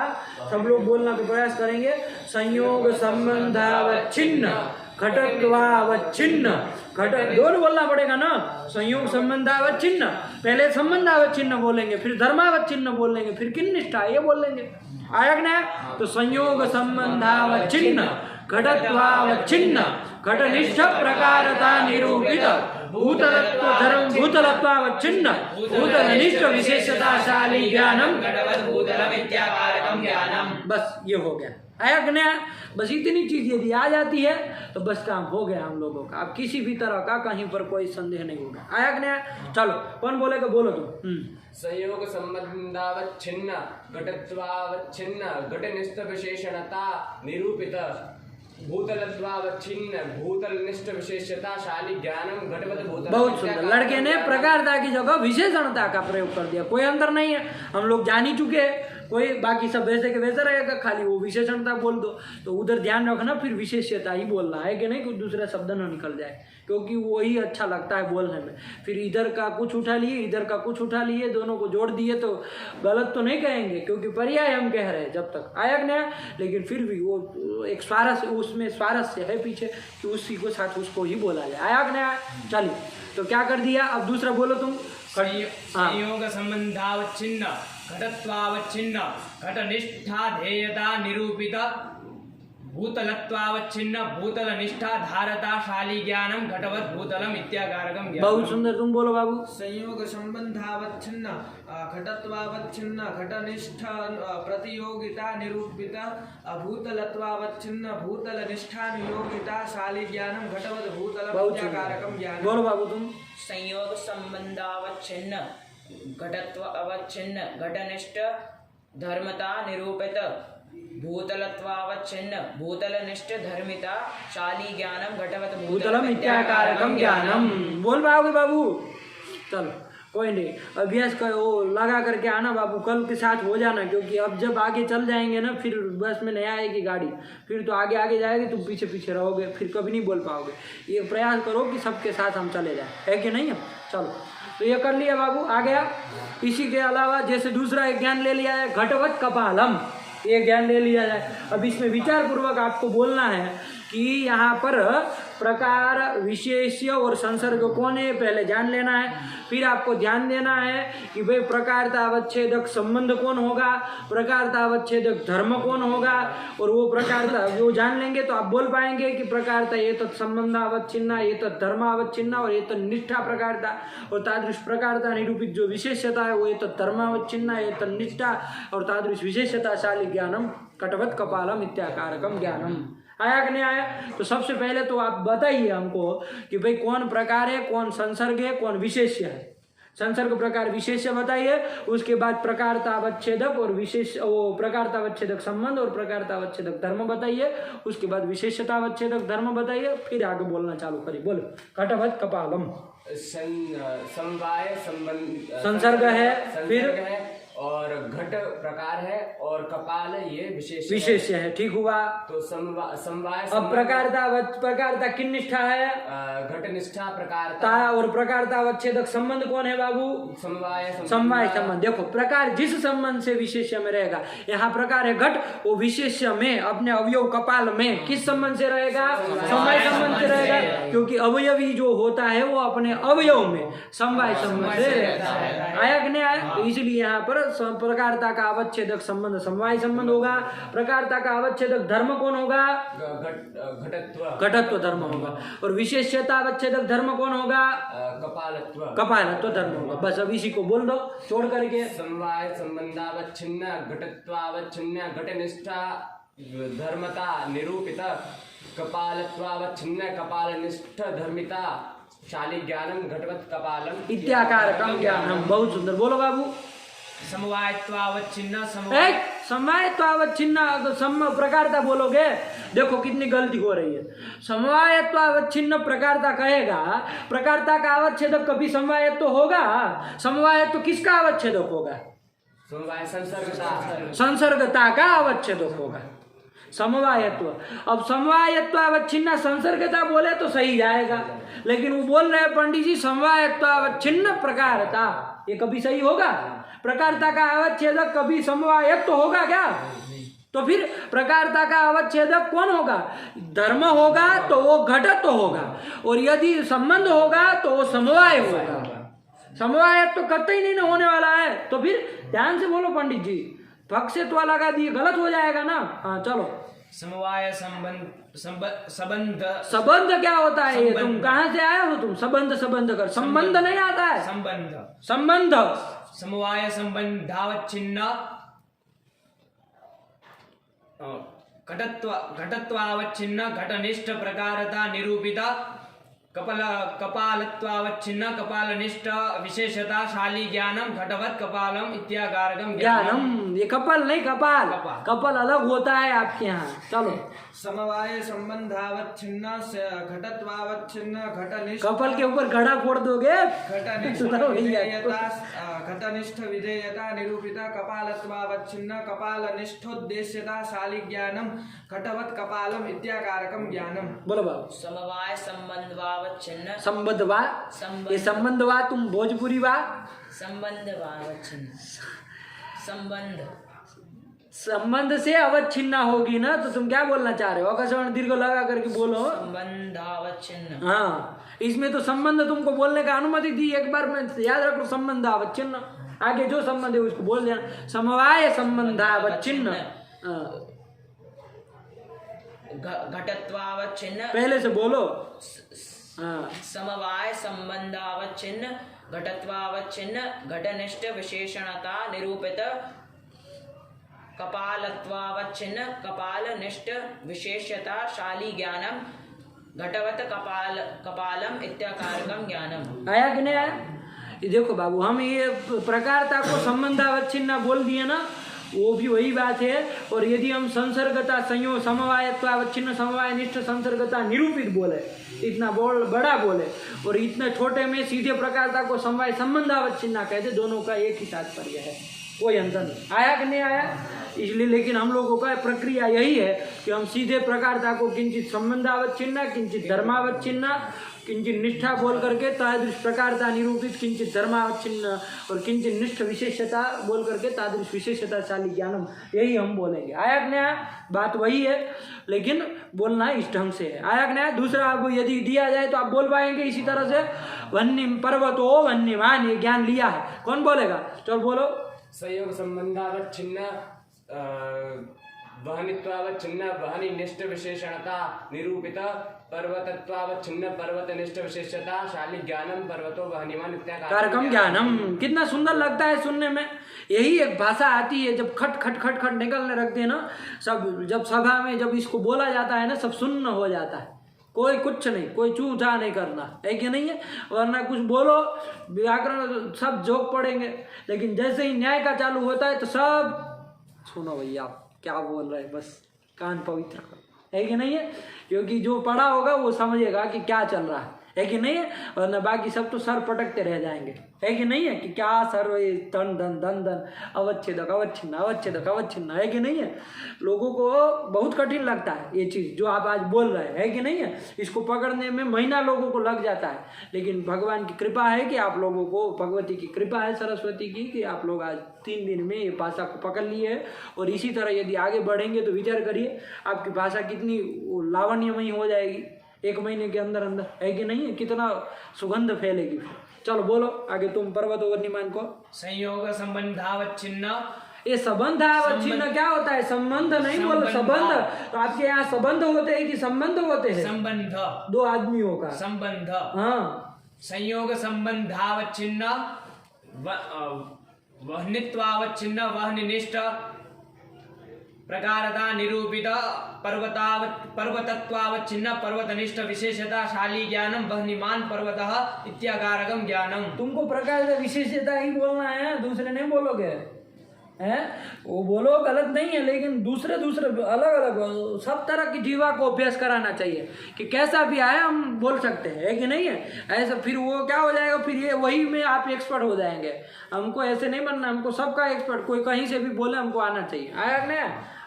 सब लोग बोलना का प्रयास करेंगे। संयोग संबंधावच्छिन्न घटत्वावच्छिन्न, घट दोनों बोलना पड़ेगा ना। संयोग संबंधावच्छिन्न, पहले संबंधावच्छिन्न बोलेंगे, फिर धर्मावच्छिन्न बोलेंगे, फिर किन्निष्ठा ये बोलेंगे, आया कि नहीं। तो संयोग संबंधावच्छिन्न घटत्वावच्छिन्न घटनिष्ठ प्रकारता निरूपित भूतलत्व धर्म भूतलत्वावच्छिन्न भूतलनिष्ठ विशेषताशाली ज्ञानम घटवत् भूतलम इत्याकारकम ज्ञानम। बस ये हो गया, आया कि नहीं। बस इतनी चीज यदि आ जाती है तो बस काम हो गया हम लोगों का। अब किसी भी तरह का कहीं पर कोई संदेह नहीं होगा, आया कि नहीं। चलो कौन बोलेगा, बोलो तुम। संयोग संबंधावच्छिन्न घटत्वावच्छिन्न घटनिष्ठ विशेषणता निरूपित भूतलत्वावच्छिन्न भूतलनिष्ठ विशेषताशाली ज्ञानम घटवत् भूतलम। बहुत सुंदर, लड़के ने प्रकारता की जगह विशेषणता का प्रयोग कर दिया। कोई अंतर नहीं है, हम लोग जान ही चुके हैं। कोई बाकी सब वैसे के वैसे रहेगा, खाली वो विशेषणता बोल दो। तो उधर ध्यान रखना, फिर विशेषता ही बोलना है कि नहीं, कुछ दूसरा शब्द ना निकल जाए, क्योंकि वही अच्छा लगता है बोलने में। फिर इधर का कुछ उठा लिए, इधर का कुछ उठा लिए, दोनों को जोड़ दिए तो गलत तो नहीं कहेंगे, क्योंकि पर्याय हम कह रहे हैं जब तक, आया कि नहीं। लेकिन फिर भी वो एक स्वारस्य, उसमें स्वारस्य है पीछे कि उसी को साथ उसको ही बोला जाए, आया कि नहीं। चलिए तो क्या कर दिया, अब दूसरा बोलो तुम। संयोग संबंधावच्छिन्न घटत्वावच्छिन्न घटनिष्ठा ध्येयता निरूपित भूतलत्वावच्छिन्न भूतलनिष्ठा धारताशाली ज्ञानम घटवत् भूतलम इत्याकारकम ज्ञानम। बहुत सुंदर, तुम बोलो बाबू। संयोग संबंधावच्छिन्न घटत्वावच्छिन्न घटनिष्ठ प्रतियोगिता निरूपित भूतलत्वावच्छिन्न भूतलनिष्ठानुयोगिता शाली ज्ञानम घटवत् भूतलम बहुत इत्याकारकम ज्ञानम। बोलो बाबू तुम। संयोग संबंधावच्छिन्न घटत्व अवच्छिन्न घटनिष्ठ धर्मता निरूपित भूतलत्वावच्छिन्न भूतलनिष्ठ धर्मिता शाली ज्ञानम घटवत् भूतलम इत्याकारकम ज्ञानम। बोल बाबू बाबू। चलो कोई नहीं, अभ्यास करो, लगा करके आना बाबू, कल के साथ हो जाना, क्योंकि अब जब आगे चल जाएंगे ना, फिर बस में नहीं आएगी गाड़ी, फिर तो आगे आगे जाएगी, तुम पीछे पीछे रहोगे, फिर कभी नहीं बोल पाओगे। ये प्रयास करो कि सबके साथ हम चले जाए, है कि नहीं। चलो तो ये कर लिया बाबू, आ गया। इसी के अलावा जैसे दूसरा एक ज्ञान ले लिया है घटवत् कपालम, ये ज्ञान ले लिया जाए। अब इसमें विचार पूर्वक आपको बोलना है कि यहाँ पर प्रकार विशेष्य और संसर्ग कौन है पहले जान लेना है। फिर आपको ध्यान देना है कि भाई प्रकारता अवच्छेदक संबंध कौन होगा, प्रकारता अवच्छेदक धर्म कौन होगा, और वो प्रकारता वो जान लेंगे तो आप बोल पाएंगे कि प्रकारता ये तो संबंध अवच्छिन्ना, ये तो धर्म अवच्छिन्ना, और ये तो निष्ठा प्रकारता, और तादृश प्रकारता निरूपित जो विशेषता है वो ये तो धर्मावच्छिन्ना, ये तो निष्ठा, और तादृश विशेषताशाली ज्ञानम कटवत् कपालम इत्याकारकम ज्ञानम। आया कि नहीं आया? तो सबसे पहले तो आप बताइए हमको कि भाई कौन प्रकार है, कौन संसर्ग है, कौन विशेष्य है। संसर्ग प्रकार विशेष्य बताइए, उसके बाद प्रकारतावच्छेदक और विशेष वो प्रकारतावच्छेदक संबंध और प्रकारतावच्छेदक धर्म बताइए, उसके बाद विशेषतावच्छेदक धर्म बताइए, फिर आगे बोलना चालू करिए। बोलो। घटवत् कपालम समवाय संबंध संसर्ग है, फिर है और घट प्रकार है और कपाल ये विशेष्य है। ठीक हुआ। तो समवाय अब प्रकारता किन निष्ठा है? घट निष्ठा प्रकारता ता और प्रकारतावच्छेदक संबंध कौन है बाबू? समवाय संबंध। देखो प्रकार जिस संबंध से विशेष्य में रहेगा, यहाँ प्रकार है घट, वो विशेष्य में अपने अवयव कपाल में किस संबंध से रहेगा? समवाय संबंध से रहेगा, क्योंकि अवयवी जो होता है वो अपने अवयव में समवाय संबंध से रहता है। आया कि नहीं आया? तो इसलिए यहाँ पर प्रकारता का अवच्छेदक संबंध समवाय संबंध होगा। प्रकारता का अवच्छेदक धर्म कौन होगा? घटत्व धर्म होगा। और विशेष्यता अवच्छेदक धर्म कौन होगा? कपालत्व धर्म होगा। बस अब इसी को बोल दो छोड़ करके। समवाय संबंधावच्छिन्न घटत्वावच्छिन्न घटनिष्ठा धर्मता निरूपित कपालत्वावच्छिन्न कपालनिष्ठ धर्मिता शाली ज्ञानम घटवत् कपालम इत्याकारकम ज्ञानम। बहुत सुंदर, बोलो बाबू। समवायत्वावच्छिन्न समवायत्वावच्छिन्न प्रकारता बोलोगे, देखो कितनी गलती हो रही है। समवायत्वावच्छिन्न प्रकारता कहेगा, प्रकारता का अवच्छेदक कभी समवायत्व होगा? समवायत्व किसका अवच्छेदक होगा? समवाय संसर्गता का अवच्छेदक होगा समवायत्व। अब समवायत्व अवच्छिन्न संसर्गता बोले तो सही जाएगा, लेकिन वो बोल रहे हैं पंडित जी समवायत्व अवच्छिन्न प्रकारता, ये कभी सही होगा? प्रकारता का अवच्छेदक कभी समवायत्व होगा क्या? तो फिर प्रकारता का अवच्छेदक कौन होगा? धर्म होगा तो वो घटत्व होगा, और यदि संबंध होगा तो वो समवाय होगा। समवायत्व कतई नहीं होने वाला है। तो फिर ध्यान से बोलो पंडित जी, पग से तो लगा दिए, गलत हो जाएगा ना। हाँ चलो। समवाय संबंध संबंध क्या होता है? ये तुम कहाँ से आए हो? तुम संबंध कर, संबंध नहीं आता है। संबंध समवाय संबंधावच्छिन्न घटत्वावच्छिन्न घटनिष्ठ प्रकारता निरूपिता कपालत्वावच्छिन्न कपालनिष्ठ विशेषता शाली ज्ञानम घटवत् कपालम इत्याकारकम ज्ञानम। ये कपाल नहीं, कपाल अलग होता है आपके यहाँ। चलो। समवाय संबंधावच्छिन्न घटत्वावच्छिन्न घटनिष्ठ कपाल के ऊपर घड़ा फोड़ दोगे। घटनिष्ठ विधेयता निरूपिता कपालत्वावच्छिन्न कपालनिष्ठोद्देश्यता शाली ज्ञानम घटवत् कपालम इत्याकारकम ज्ञानम। बोलो बाबू। समवाय संबंधवावच्छिन्न संबंधवा, ये संबंधवा तुम भोजपुरी वा। संबंधवावच्छिन्न संबंध से अवच्छिन्न होगी ना, तो तुम क्या बोलना चाह रहे हो? अकस्मण दीर्घ लगा करके बोलो। संबंधावच्छिन्न। हाँ, इसमें तो संबंध तुमको बोलने का अनुमति दी, एक बार में याद रखो। संबंधावच्छिन्न, आगे जो संबंध है उसको बोल देना। समवाय संबंधावच्छिन्न, घटत्वावच्छिन्न पहले से बोलो। हाँ। समवाय संबंधावच्छिन्न घटत्वावच्छिन्न घटनिष्ठ विशेषणता निरूपित कपालत्वावच्छिन्न कपालनिष्ठ विशेषता शाली ज्ञानम घटवत् कपालम इत्याकारकम ज्ञानम। आया कि नहीं आया? ये देखो बाबू, हम ये प्रकारता को संबंधावच्छिन्न बोल दिए ना, वो भी वही बात है। और यदि हम संसर्गता संयोग समवायत्वावच्छिन्न समवायनिष्ठ संसर्गता निरूपित बोले, इतना बड़ा बोले, और इतने छोटे में सीधे प्रकारता को समवाय संबंधावच्छिन्न कहते, दोनों का एक ही तात्पर्य है, कोई अंतर नहीं। आया कि नहीं आया? इसलिए लेकिन हम लोगों का प्रक्रिया यही है कि हम सीधे प्रकारता को किंचित संबंधावच्छिन्न, किंचित धर्मावच्छिन्न, किंचित निष्ठा बोल करके तादृश प्रकारता निरूपित, किंचित धर्मावच्छिन्न और किंचित निष्ठ विशेषता बोल करके तादृश विशेषता शाली ज्ञानम, यही हम बोलेंगे। आया कि नहीं आया? बात वही है, लेकिन बोलना इस ढंग से है। आया कि नहीं आया? दूसरा आपको यदि दिया जाए तो आप बोल पाएंगे इसी तरह से। वन्यम पर्वतो वन्यमान, ये ज्ञान लिया है, कौन बोलेगा? चलो बोलो। संयोग संबंधावच्छिन्न वहनित्वावच्छिन्न वहनिनिष्ठ विशेषणता निरूपित पर्वतत्वावच्छिन्न पर्वतनिष्ठ विशेषता शाली ज्ञानम पर्वतो वहनिमान इत्याकारकम ज्ञानम। कितना सुंदर लगता है सुनने में। यही एक भाषा आती है, जब खट खट खट खट निकलने रखते हैं ना सब, जब सभा में जब इसको बोला जाता है ना सब सुन्न हो जाता है, कोई कुछ नहीं, कोई चू चा नहीं करना है कि नहीं है, वरना कुछ बोलो व्याकरण सब जोक पड़ेंगे। लेकिन जैसे ही न्याय का चालू होता है तो सब सुनो भैया आप क्या बोल रहे हैं, बस कान पवित्र करो, है कि नहीं है, क्योंकि जो पढ़ा होगा वो समझेगा कि क्या चल रहा है कि नहीं है, वरना बाकी सब तो सर पटकते रह जाएंगे, है कि नहीं है, कि क्या सर ये तन धन धन धन अवच्छेदक अवच्छिन्न अवच्छेदक अवच्छिन्न, है कि नहीं है। लोगों को बहुत कठिन लगता है ये चीज़ जो आप आज बोल रहे हैं, है कि नहीं है, इसको पकड़ने में महीना लोगों को लग जाता है। लेकिन भगवान की कृपा है कि आप लोगों को, भगवती की कृपा है सरस्वती की, कि आप लोग आज 3 दिन में ये भाषा को पकड़ लिए है। और इसी तरह यदि आगे बढ़ेंगे तो विचार करिए आपकी भाषा कितनी लावण्यमयी हो जाएगी 1 महीने के अंदर अंदर, है कि नहीं है, कितना सुगंध फैलेगी। चलो बोलो आगे तुम पर्वत वर्णिमान को। संयोग संबंधावच्छिन्न, ये संबंध अवच्छिन्न क्या होता है, संबंध नहीं बोलो, संबंध। तो आपके यहाँ संबंध होते हैं कि संबंध होते हैं? संबंध, 2 आदमियों का संबंध। हाँ, संयोग संबंधावच्छिन्न, वह्नित्वावच्छिन्न, वह्निनिष्ठ, प्रकारता निरूपित, पर्वतत्वावच्छिन्न, पर्वतनिष्ठ, विशेषता शाली ज्ञानम, वह्निमान पर्वतः इत्याकारकम ज्ञानम। तुमको प्रकार से विशेषता ही बोलना है, दूसरे नहीं बोलोगे हैं, वो बोलो गलत नहीं है, लेकिन दूसरे अलग अलग सब तरह की जीवा को अभ्यास कराना चाहिए कि कैसा भी आया हम बोल सकते हैं, है कि नहीं है। ऐसा फिर वो क्या हो जाएगा, फिर ये वही में आप एक्सपर्ट हो जाएंगे। हमको ऐसे नहीं बनना, हमको सबका एक्सपर्ट, कोई कहीं से भी बोले हमको आना चाहिए, आया कि नहीं,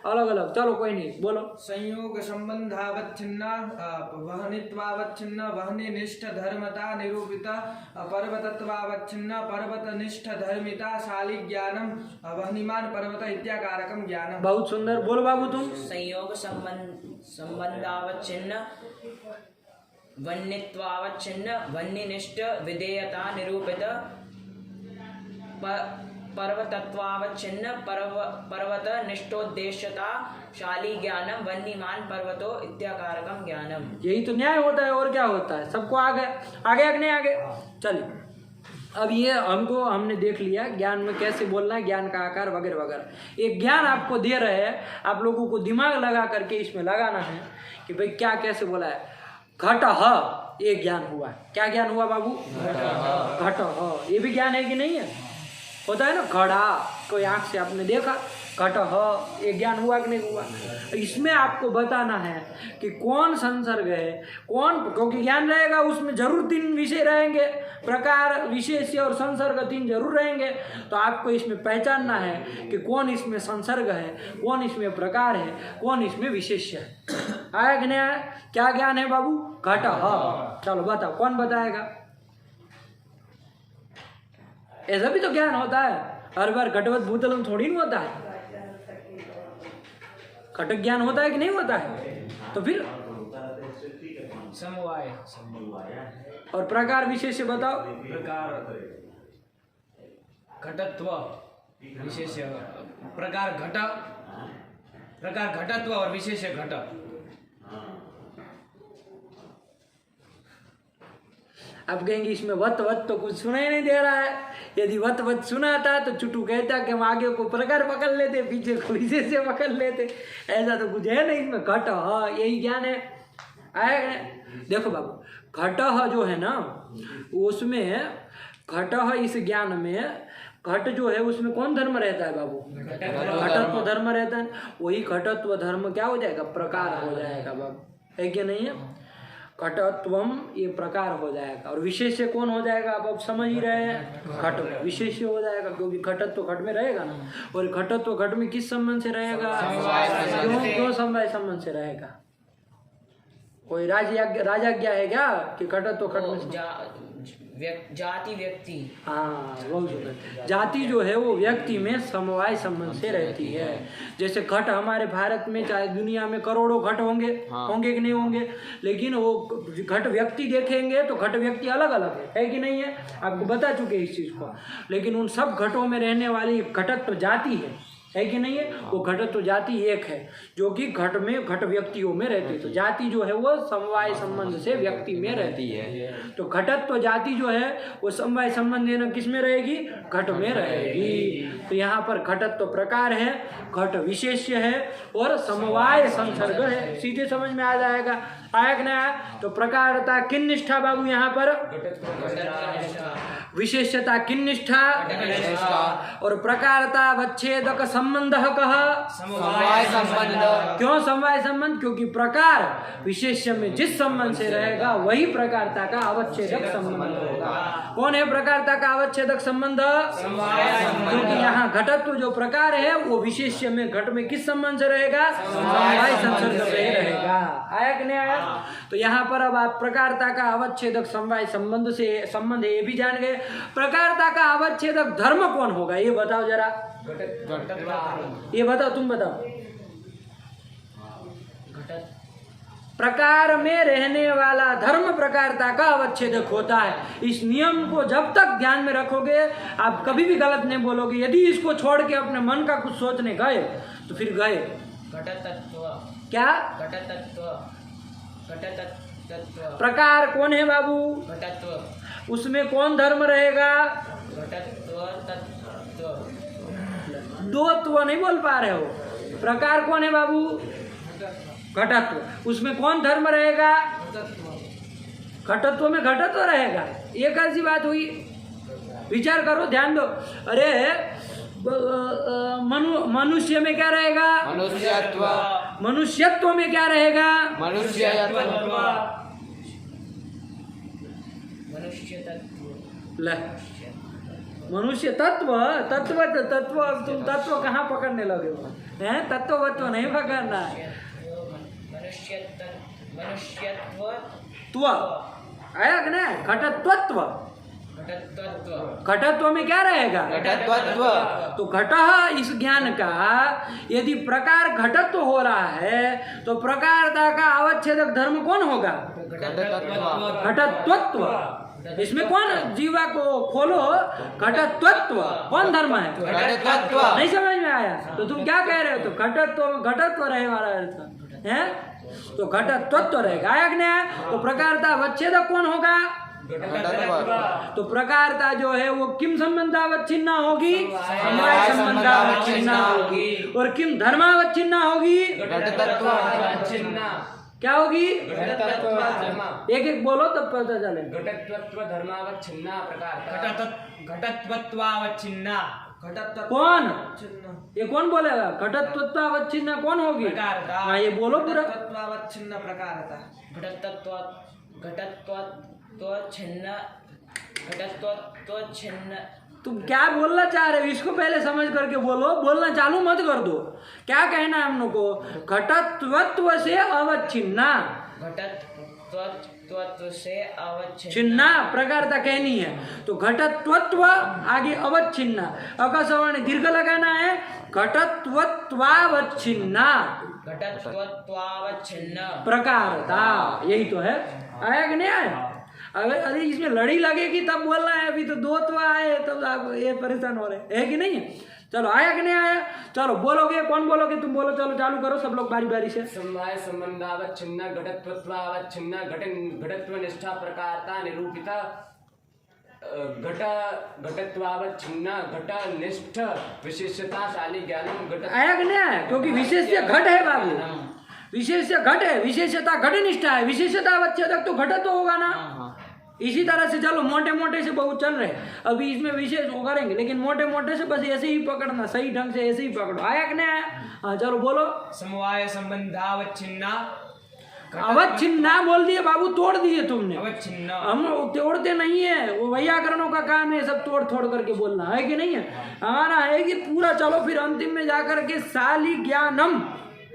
अलग अलग। चलो कोई नहीं, बोलो। संयोग संबंधावच्छिन्न, वह्नित्वावच्छिन्न, वह्निनिष्ठ धर्मता निरूपिता, पर्वतत्वावच्छिन्न, पर्वतनिष्ठ धर्मिता शाली ज्ञानम, वह्निमान पर्वत इत्याकारकम ज्ञानम। बहुत सुंदर, बोलो बाबू तुम। संयोग संबंधावच्छिन्न, वन्यत्वावच्छिन्न, वन्यनिष्ठ, विधेयता निरूपित, पर्वतत्वावच्छिन्न, पर्वत निष्ठोद्देश्यता शाली ज्ञानम, वन्यमान पर्वतो इत्याकारकम ज्ञानम। यही तो न्याय होता है, और क्या होता है, सबको आगे आगे कि नहीं आगे। चलिए अब ये हमने देख लिया ज्ञान में कैसे बोलना है, ज्ञान का आकार वगैरह वगैरह। एक ज्ञान आपको दे रहे हैं, आप लोगों को दिमाग लगा करके इसमें लगाना है कि भाई क्या कैसे बोला है। घट ये ज्ञान हुआ, क्या ज्ञान हुआ बाबू? घट ये भी ज्ञान है कि नहीं है, होता है ना। घड़ा कोई आंख से आपने देखा, घट ये ज्ञान हुआ कि नहीं हुआ। इसमें आपको बताना है कि कौन संसर्ग है, कौन, क्योंकि ज्ञान रहेगा उसमें जरूर 3 विषय रहेंगे, प्रकार विशेष्य और संसर्ग 3 जरूर रहेंगे। तो आपको इसमें पहचानना है कि कौन इसमें संसर्ग है, कौन इसमें प्रकार है, कौन इसमें विशेष्य है। आया कि नहीं आया? क्या ज्ञान है बाबू? घट। चलो बताओ, कौन बताएगा? ऐसा भी तो ज्ञान होता है, हर बार घटवत भूतलम थोड़ी नहीं होता है। घटक ज्ञान होता है कि नहीं होता है? तो फिर समवाय और प्रकार विशेष बताओ। प्रकार घटत्व विशेष प्रकार घट, प्रकार घटत्व और विशेष घट। अब कहेंगे इसमें वत तो कुछ सुना ही नहीं दे रहा है। यदि वत सुनाता तो चुटू कहता कि हम आगे को प्रकार पकड़ लेते, पीछे को विशेष से पकड़ लेते। ऐसा तो कुछ है नहीं इसमें। घट यही ज्ञान है। आया? देखो बाबू, घट जो है ना, उसमें घट इस ज्ञान में घट जो है उसमें कौन धर्म रहता है बाबू? घटत्व धर्म रहता है। वही घटत्व धर्म क्या हो जाएगा? प्रकार हो जाएगा बाबू, है क्या नहीं है? घटत्वम ये प्रकार हो जाएगा। और विशेष्य कौन हो जाएगा? आप समझ ही रहे हैं, घट विशेष्य हो जाएगा, क्योंकि घटत्व घट में रहेगा ना। और घटत्व घट में किस संबंध से रहेगा? क्यों समवाय संबंध से रहेगा। कोई राजाज्ञा है क्या कि घटत्व घट में? जाति व्यक्ति, हाँ बहुत सुंदर। जाति जो है वो व्यक्ति में समवाय संबंध से रहती है। जैसे घट हमारे भारत में, चाहे दुनिया में करोड़ों घट होंगे, होंगे कि नहीं होंगे, लेकिन वो घट व्यक्ति देखेंगे तो घट व्यक्ति अलग अलग है कि नहीं है? आपको बता चुके इस चीज को। लेकिन उन सब घटों में रहने वाली घटत्व जाति है, है कि नहीं है। वो घटत्व जाति एक है जो कि घट में घट व्यक्तियों में रहती है। तो जाति जो है वो समवाय संबंध से व्यक्ति में रहती है। तो घटत्व जाति जो है वो समवाय संबंध देना किस में रहेगी, घट में रहेगी। तो यहाँ पर घटत्व प्रकार है, घट विशेष्य है और समवाय संसर्ग है। सीधे समझ में आ जाएगा। आया कि नहीं आया। तो प्रकारता किन निष्ठा बाबू, यहाँ पर विशेषता किन निष्ठा और प्रकारता अवच्छेदक संबंध कह समवाय संबंध। क्यों समवाय संबंध, क्योंकि प्रकार विशेष्य में जिस संबंध से रहेगा वही प्रकारता का अवच्छेदक संबंध होगा। कौन है प्रकारता का अवच्छेदक संबंध, क्योंकि यहाँ घटत्व जो प्रकार है वो विशेष्य में घट में किस संबंध से रहेगा, समवाय संसर्ग से रहेगा। आया कि नहीं आया। तो यहाँ पर अब आप प्रकारता का अवच्छेदक समवाय संबंध से संबंध ये भी जान गए। प्रकारता का अवच्छेदक धर्म कौन होगा ये बताओ जरा, ये बताओ, तुम बताओ। प्रकार में रहने वाला धर्म प्रकारता का अवच्छेदक होता है। इस नियम को जब तक ध्यान में रखोगे आप कभी भी गलत नहीं बोलोगे। यदि इसको छोड़ के अपने मन का कुछ सोचने गए तो फिर गए। घटतत्व क्या घटतत्व प्रकार कौन है बाबू, घटत्व उसमें कौन धर्म रहेगा, घटत्व तत्व दो तो नहीं बोल पा रहे हो। प्रकार कौन है बाबू, घटत्व, उसमें कौन धर्म रहेगा, घटत्व में घटत्व रहेगा। एक ऐसी बात हुई, विचार करो, ध्यान दो। अरे मनुष्य में क्या रहेगा, मनुष्यत्व, मनुष्यत्व में क्या रहेगा, मनुष्यत्व, मनुष्य तत्व ले मनुष्य तत्व, तत्व तुम तत्व कहाँ पकड़ने लगे हो, हैं तत्व नहीं पकड़ना है। मनुष्यत्व त्व आया कि नहीं, घटत्वत्व, घटत्व घटत्व में क्या रहेगा, घटत्वत्व। तो घटः इस ज्ञान का यदि प्रकार घटत्व हो रहा है तो प्रकारता का अवच्छेदक धर्म कौन होगा, घटत्वत्व। इसमें कौन, जीवा को खोलो, घटत्वत्व कौन धर्म है, घटत्वत्व। नहीं समझ में आया तो तुम क्या कह रहे हो। तो घटत्व रहे वाला अर्थ है, तो घटत्वत्व रहेगा। आया कि नहीं। तो प्रकारता अवच्छेदक कौन होगा, तो प्रकारता जो है वो किम संबंधावच्छिन्ना होगी, समवाय संबंधावच्छिन्ना होगी। और किम धर्मावच्छिन्ना होगी, क्या होगी, एक एक बोलो तब पता चले। घटत्वत्व धर्मावच्छिन्ना प्रकार घटत्वत्वावच्छिन्ना कौन, ये कौन बोलेगा, घटत्वत्वावच्छिन्ना कौन होगी, प्रकारता। हाँ ये बोलो पूरा। तत्वावच्छिन्न प्रकारता छिन्न तुम क्या बोलना चाह रहे हो इसको पहले समझ करके बोलो, बोलना चालू मत कर दो। क्या कहना है हम लोग को, घटत्वत्व से अवच्छिन्ना, घटत्व से अवच्छिन्न छिन्ना प्रकारता कहनी है। तो घटत्वत्व आगे अवच्छिन्ना, अकसवर्ण दीर्घ लगाना है, घटत्वत्वावच्छिन्ना घटत्वत्वावच्छिन्न प्रकारता, यही तो है। आया कि नहीं आया। अरे इसमें लड़ी लगेगी तब बोलना है, अभी तो दो तो आए तब आप ये परेशान हो रहे है कि नहीं। चलो आया कि नहीं आया, चलो बोलोगे, कौन बोलोगे, तुम बोलो, चलो चालू करो सब लोग बारी बारी से। समवाय संबंधावच्छिन्ना घटत्वत्वावच्छिन्ना घटत्व निष्ठा प्रकारता निरूपिता घटत्वावच्छिन्ना घट निष्ठ विशेषताशाली ज्ञानम घट। आया कि नहीं आया, क्योंकि विशेष्य घट है बाबू, विशेष्य घट है, विशेषता घट निष्ठा है, विशेषता अवच्छेदक तो घट तो होगा ना। इसी तरह से चलो मोटे मोटे से बहुत चल रहे, अभी इसमें विशेष वो करेंगे, लेकिन मोटे मोटे से बस ऐसे ही पकड़ना, सही ढंग से ऐसे ही पकड़ो। आया कि नहीं आया, हाँ चलो बोलो। समवाय संबंधावच्छिन्ना अवच्छिन्ना बोल दिए बाबू, तोड़ दिए तुमने। अवच्छिन्ना हम तोड़ते नहीं है, वो वैयाकरणों का काम है सब तोड़ थोड़ करके बोलना, है कि नहीं है। हमारा है कि पूरा चलो फिर अंतिम में जाकर के साली ज्ञानम,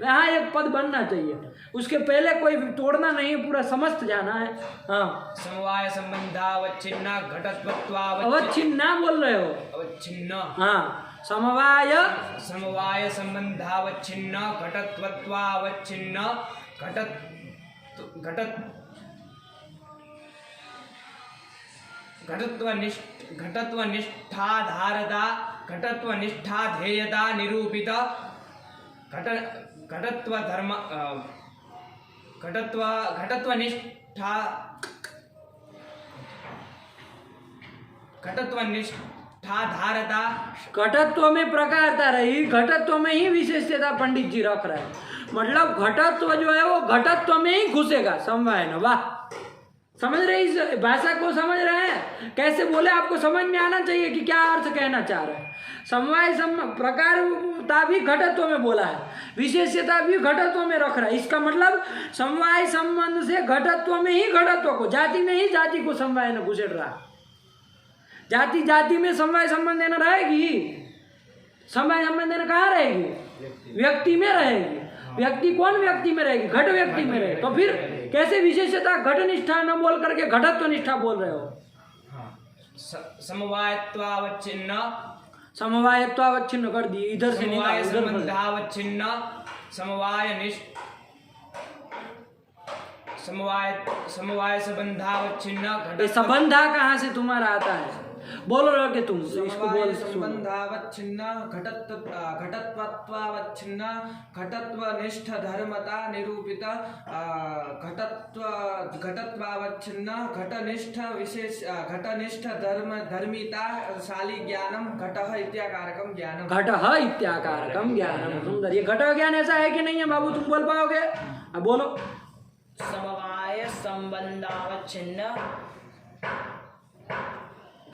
यहाँ एक पद बनना चाहिए, उसके पहले कोई तोड़ना नहीं, पूरा समस्त जाना है। हाँ समवाय संबंधावच्छिन्ना अवच्छिन्ना बोल रहे हो, अवच्छिन्न हाँ समवाय समवाय संबंधावच्छिन्न घटत्वत्वावच्छिन्न घटत्वनिष्ठाधारता घटत्वनिष्ठाधेयता निरूपित घटत्वनिष्ठाधारता घटत्व में प्रकारता रही, घटत्व में ही विशेषता पंडित जी रख रहे हैं। मतलब घटत्व जो है वो घटत्व में ही घुसेगा, समवाय न। वाह, समझ रहे इस भाषा को, समझ रहे हैं कैसे बोले? आपको समझ में आना चाहिए कि क्या अर्थ कहना चाह रहे हैं। समवाय प्रकारता भी घटत्व में बोला है, विशेषता भी घटत्व में रख रहा है। इसका मतलब समवाय संबंध से घटत्व में ही घटत्व को, जाति में ही जाति को समवाय न घुसेड़ रहा। जाति जाति में समवाय संबंध देना रहेगी, समवाय संबंध देना कहाँ रहेगी? व्यक्ति में रहेगी। व्यक्ति कौन व्यक्ति में रहेगी? घट व्यक्ति में रहेगी। तो फिर कैसे विशेषता घटनिष्ठा न बोल करके घटत्व निष्ठा बोल रहे हो? समवायत्वावच्छिन्न समवायत्वावच्छिन्न कर दिए, इधर से समवाय निकाल, उधर कर। संबंधावच्छिन्न समवाय संबंधावच्छिन्न ये संबंधा कहाँ से तुम्हारा आता है? बोलो रखे तुम, तो इसको बोल सुनो। संबंधावच्छिन्न घटत्वत्वावच्छिन्न घटत्वनिष्ठ धर्मता निरूपित घटत्वावच्छिन्न घटनिष्ठ विशेष घटनिष्ठ धर्मिता शाली ज्ञानम घटः इत्याकारकम ज्ञानम। घटः इत्याकारकम ज्ञानम। सुंदर। ये घट ज्ञान ऐसा है कि नहीं है बाबू? तुम बोल पाओगे? अब बोलो। समवाय संबंधावच्छिन्न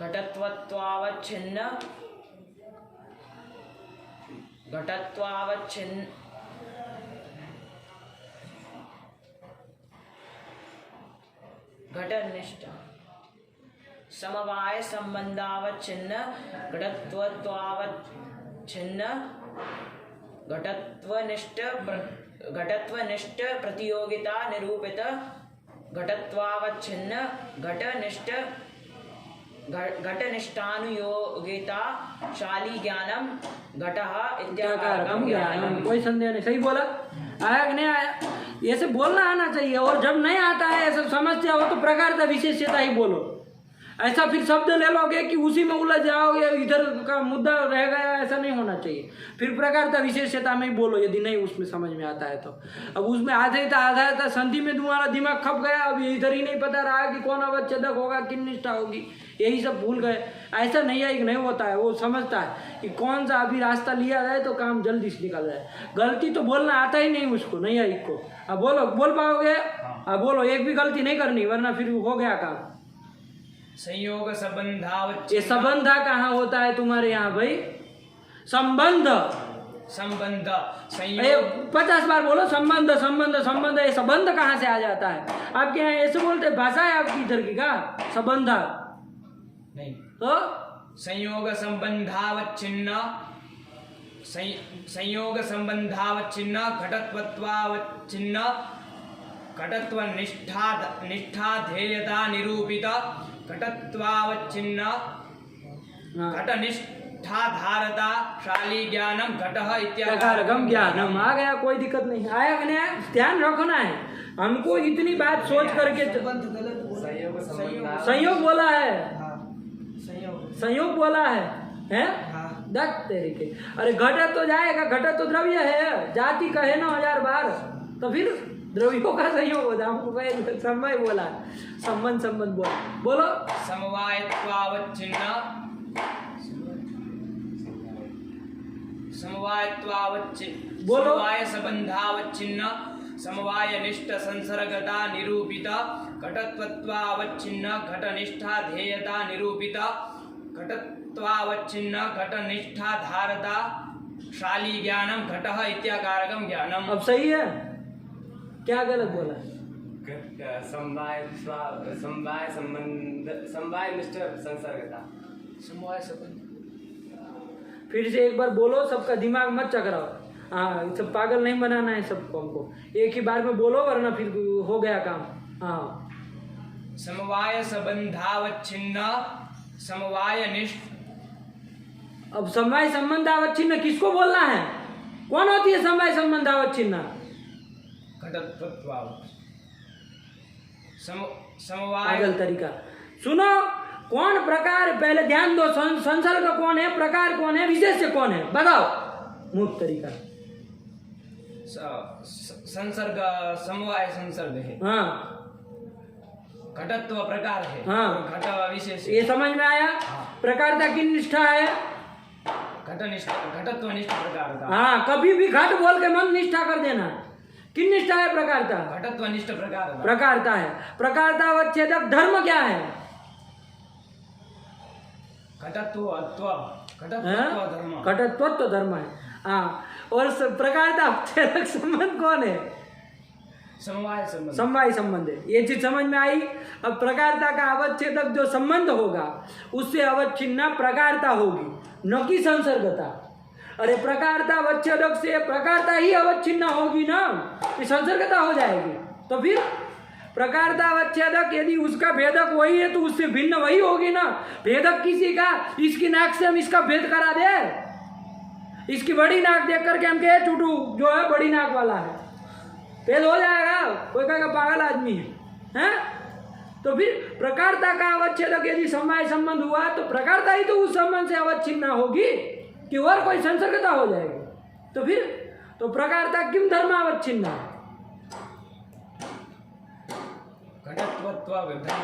घटत्वत्वावच्छिन्न घटनिष्ठ समवाय संबंधावच्छिन्न घटत्वत्वावच्छिन्न घटत्वनिष्ठ प्रतियोगिता निरूपित घटत्वावच्छिन्न घटनिष्ठानुयोगिता शाली ज्ञानम घटः इत्याकारकम ज्ञानम। कोई संदेह नहीं, सही बोला। आया कि नहीं आया? ऐसे बोलना आना चाहिए। और जब नहीं आता है, ऐसा समस्या हो तो प्रकारता विशेषता ही बोलो। ऐसा फिर शब्द ले लोगे कि उसी में उलझ जाओगे, इधर का मुद्दा रह गया, ऐसा नहीं होना चाहिए। फिर प्रकारता विशेषता में ही बोलो यदि नहीं उसमें समझ में आता है तो। अब उसमें आधा था संधि में तुम्हारा दिमाग खप गया, अब इधर ही नहीं पता रहा कि कौन अवच्छेदक होगा, किन निष्ठा होगी, यही सब भूल गए। ऐसा नहीं होता है। वो समझता है कि कौन सा अभी रास्ता लिया जाए तो काम जल्दी से निकल जाए। गलती तो बोलना आता ही नहीं उसको, नहीं आई को। अब बोलो, बोल पाओगे? अब बोलो, एक भी गलती नहीं करनी वरना फिर हो गया काम। संयोग संबंधावच्छिन्न। ये संबंधा कहाँ होता है तुम्हारे यहाँ भाई? संबंध संबंध ये संयोग 50 बार बोलो, संबंध संबंध संबंध। ये संबंध कहाँ से आ जाता है? आपके यहाँ ऐसे बोलते, भाषा है आपकी इधर की का? संबंध नहीं, तो संयोग संबंधावच्छिन्न संयोग संबंधावच्छिन्न घटत्वत्वावच्छिन्न घटत्वनिष्ठाधेयता निरूपित घटत्वावच्छिन्न घटनिष्ठाधारता शाली ज्ञानम घटः इत्याकारकम ज्ञानम। आ गया, कोई दिक्कत नहीं। आया कि नहीं? ध्यान रखना है हमको, इतनी बात सोच करके। संयोग बोला है, संयोग बोला है? दत्त तेरे के। अरे घटत तो जाएगा, घटत तो द्रव्य है, जाति कहे ना 1000 बार, तो फिर द्रव्यों का संयोग होता है। हमको समय बोला, संबंध बोला। बोलो। समवायत्वावच्छिन्न बोलो। समवाय संबंधावच्छिन्न समवायनिष्ठ संसर्गता निरूपित घटत्वत्वावच्छिन्न घटनिष्ठा ध्येयता निरूपित घटत्वावच्छिन्न घटनिष्ठा धारता शाली ज्ञानम घटः इत्याकारकम ज्ञानम। अब सही है? क्या गलत बोला? समवाय निष्ठ संसर्गता। समवाय संबंध। फिर से एक बार बोलो, सबका दिमाग मत चकराओ। हाँ, सब पागल नहीं बनाना है सबको, हमको एक ही बार में बोलो वरना फिर हो गया काम। हाँ, समवाय संबंधावच्छिन्न समवाय निष्ठ। अब समवाय संबंधावच्छिन्न किसको बोलना है? कौन होती है समवाय संबंधावच्छिन्न? घटत्वत्वावच्छिन्न समवाय। पागल तरीका सुनो। कौन प्रकार, पहले ध्यान दो, संसर्ग कौन है, प्रकार कौन है, विशेष्य कौन है, बताओ मूर्ख तरीका। संसर्ग समवाय संसर्ग है, हाँ घटत्व प्रकार है, हाँ। और घट विशेष ये समझ में आया। प्रकारता की निष्ठा है, घटनिष्ठ घटत्वनिष्ठ प्रकारता, हाँ कभी भी घट बोल के मन निष्ठा कर देना। किन निष्ठा है प्रकारता? घटत्वनिष्ठ प्रकारता, प्रकारता है। प्रकारता अवच्छेदक धर्म क्या है? घटत्व हाँ? धर्म, घटत्वत्व धर्म है, हाँ। और प्रकारता अवच्छेदक संबंध कौन है? समवाय संबंध, समवाय संबंध है। ये चीज समझ में आई। अब प्रकारता का अवच्छेदक जो संबंध होगा उससे अवच्छिन्ना प्रकारता होगी, न कि संसर्गता। अरे प्रकारता अवच्छेदक से प्रकारता ही अवच्छिन्न होगी ना, ये संसर्गता हो जाएगी। तो फिर प्रकारता अवच्छेदक यदि उसका भेदक वही है तो उससे भिन्न वही होगी ना। भेदक किसी का, इसकी नाक से हम इसका भेद करा दे, इसकी बड़ी नाक देख करके हम कहे टूटू जो है बड़ी नाक वाला है, फेल हो जाएगा, कोई कहेगा पागल आदमी है, हैं? तो फिर प्रकारता का अवच्छेदक यदि समवाय संबंध हुआ तो प्रकारता ही तो उस संबंध से अवच्छिन्न होगी कि और कोई संसर्गता हो जाएगी। तो फिर तो प्रकारता किम धर्मावच्छिन्न, घटत्वत्व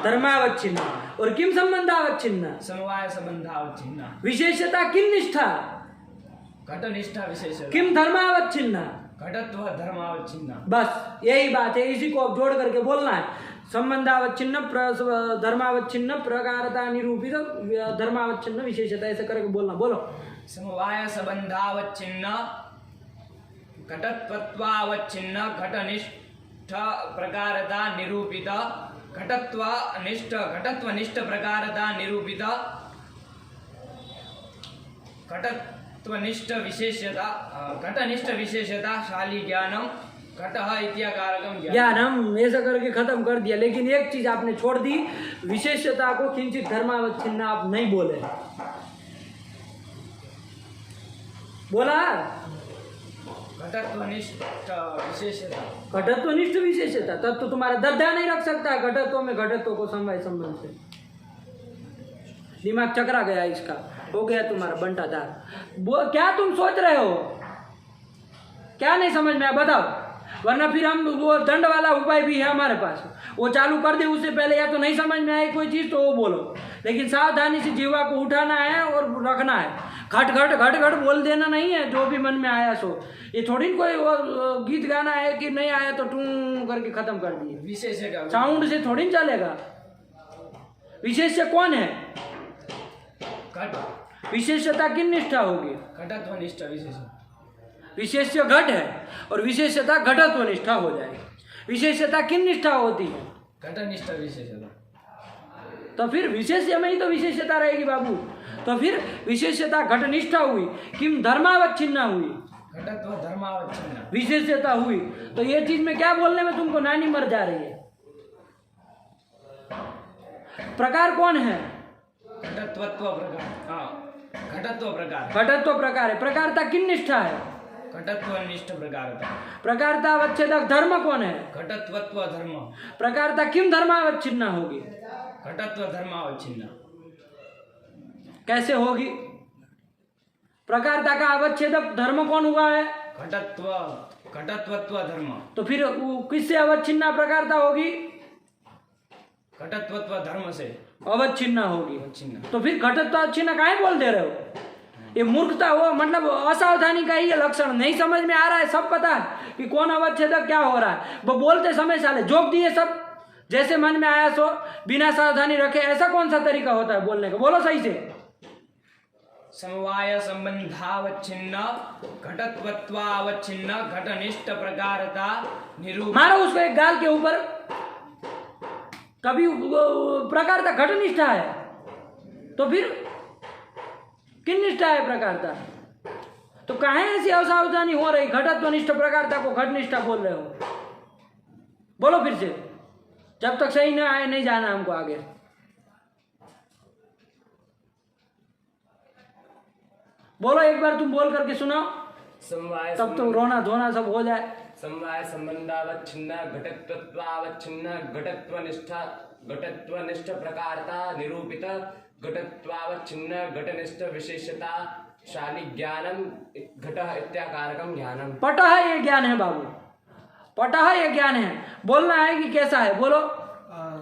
धर्मावच्छिन्न, और किम संबंधावच्छिन्न, समवाय संबंधावच्छिन्न, विशेषता किम निष्ठा, घटनिष्ठा विशेष, किम धर्मावच्छिन्न। घटत्व धर्मावच्छिन्न, बस यही बात है, इसी को अब जोड़ करके बोलना है। संबंधावच्छिन्न, धर्मावच्छिन्न, प्रकारता निरूपित, धर्मावच्छिन्न, विशेषता, ऐसे करके बोलना। बोलो। समवाय संबंधावच्छिन्न, घटत्वत्वावच्छिन्न, घटनिष्ठ प्रकारता निरूपित, घटत्वनिष्ठ प्रकारता निरूपित, घटत्वनिष्ठ विशेषता, घटनिष्ठ विशेषता शाली ज्ञानम घटः इत्याकारकम ज्ञानम, ऐसा करके खत्म कर दिया। लेकिन एक चीज आपने छोड़ दी, विशेषता को किंचित धर्मावच्छिन्न आप नहीं बोले। बोला घटत्वनिष्ठ विशेषता, घटत्वनिष्ठ विशेषता, तब तो तुम्हारा दद्दा नहीं रख सकता घटत्व में घटत्व को समवाय संबंध से। दिमाग चकरा गया इसका, हो गया तुम्हारा बंटाधार। वो क्या तुम सोच रहे हो, क्या नहीं समझ में आया बताओ, वरना फिर हम वो दंड वाला उपाय भी है हमारे पास, वो चालू कर दे। उससे पहले या तो नहीं समझ में आए कोई चीज तो वो बोलो, लेकिन सावधानी से जीवा को उठाना है और रखना है। घट घट घट घट बोल देना नहीं है, जो भी मन में आया सो। ये थोड़ी कोई वो गीत गाना है कि नहीं आया तो टूं करके खत्म कर दिए, विशेष साउंड से थोड़ी चलेगा। विशेष्य कौन है, घट, विशेषता किन निष्ठा होगी, घटत्वनिष्ठ विशेष, विशेष्य घट है और विशेषता घटत्व निष्ठा हो जाएगी। विशेषता किन निष्ठा होती है, घटनिष्ठ विशेषता, तो फिर विशेष्य में ही तो विशेषता रहेगी बाबू। तो फिर विशेषता घटनिष्ठा हुई, किम धर्मावच्छिन्न हुई, घटत्व धर्मावच्छिन्न, विशेषता हुई। तो ये चीज में क्या बोलने में तुमको नानी मर जा रही है। प्रकार कौन है, घटत्वत्व प्रकार, हाँ घटत्व प्रकार, घटत्व प्रकार है। प्रकारता किन निष्ठा है, घटत्वनिष्ठ प्रकारता, प्रकारता अवच्छेदक धर्म कौन है, घटत्वत्व धर्म, प्रकारता किम धर्मावच्छिन्न होगी, घटत्व धर्मावच्छिन्न, कैसे होगी। प्रकारता का अवच्छेदक धर्म कौन हुआ है, घटत्वत्व धर्म, तो फिर किससे अवच्छिन्ना प्रकारता होगी, घटत्वत्व धर्म से अवच्छिन्न होगी। अवच्छिन्न, तो फिर घटत्व अवच्छिन्न काहे बोल दे रहे हो, ये मूर्खता हो, मतलब असावधानी का ही ये लक्षण। नहीं समझ में आ रहा है, सब पता है कि कौन अवच्छेदक क्या हो रहा है, वो बोलते समय साले जोक दिए सब, जैसे मन में आया सो, बिना सावधानी रखे। ऐसा कौन सा तरीका होता है बोलने का, बोलो सही से। समवाय संबंधावच्छिन्न, घटत्वत्वावच्छिन्न, घटनिष्ठ प्रकारता निरूपित, मारो उसको एक गाल के ऊपर। कभी प्रकारता घटनिष्ठा है तो फिर किन निष्ठा है प्रकारता, तो काहे ऐसी असावधानी हो रही, घटत्वनिष्ठ प्रकारता को घटनिष्ठा बोल रहे हो। बोलो फिर से, जब तक सही ना आए नहीं जाना हमको आगे। बोलो एक बार, तुम बोल करके सुनाओ, समवाय तब तो रोना धोना सब हो जाए। समवाय संबंधावच्छिन्न, घटत्वत्वावच्छिन्न, घटत्वनिष्ठा घटत्वनिष्ठ प्रकारता निरूपित घटत्वावच्छिन्न घटनिष्ठ विशेषता शाली ज्ञानम घटः इत्याकारकम ज्ञानम। पटः ये ज्ञान है बाबू, पटः ये ज्ञान है। बोलना है कि कैसा है, बोलो।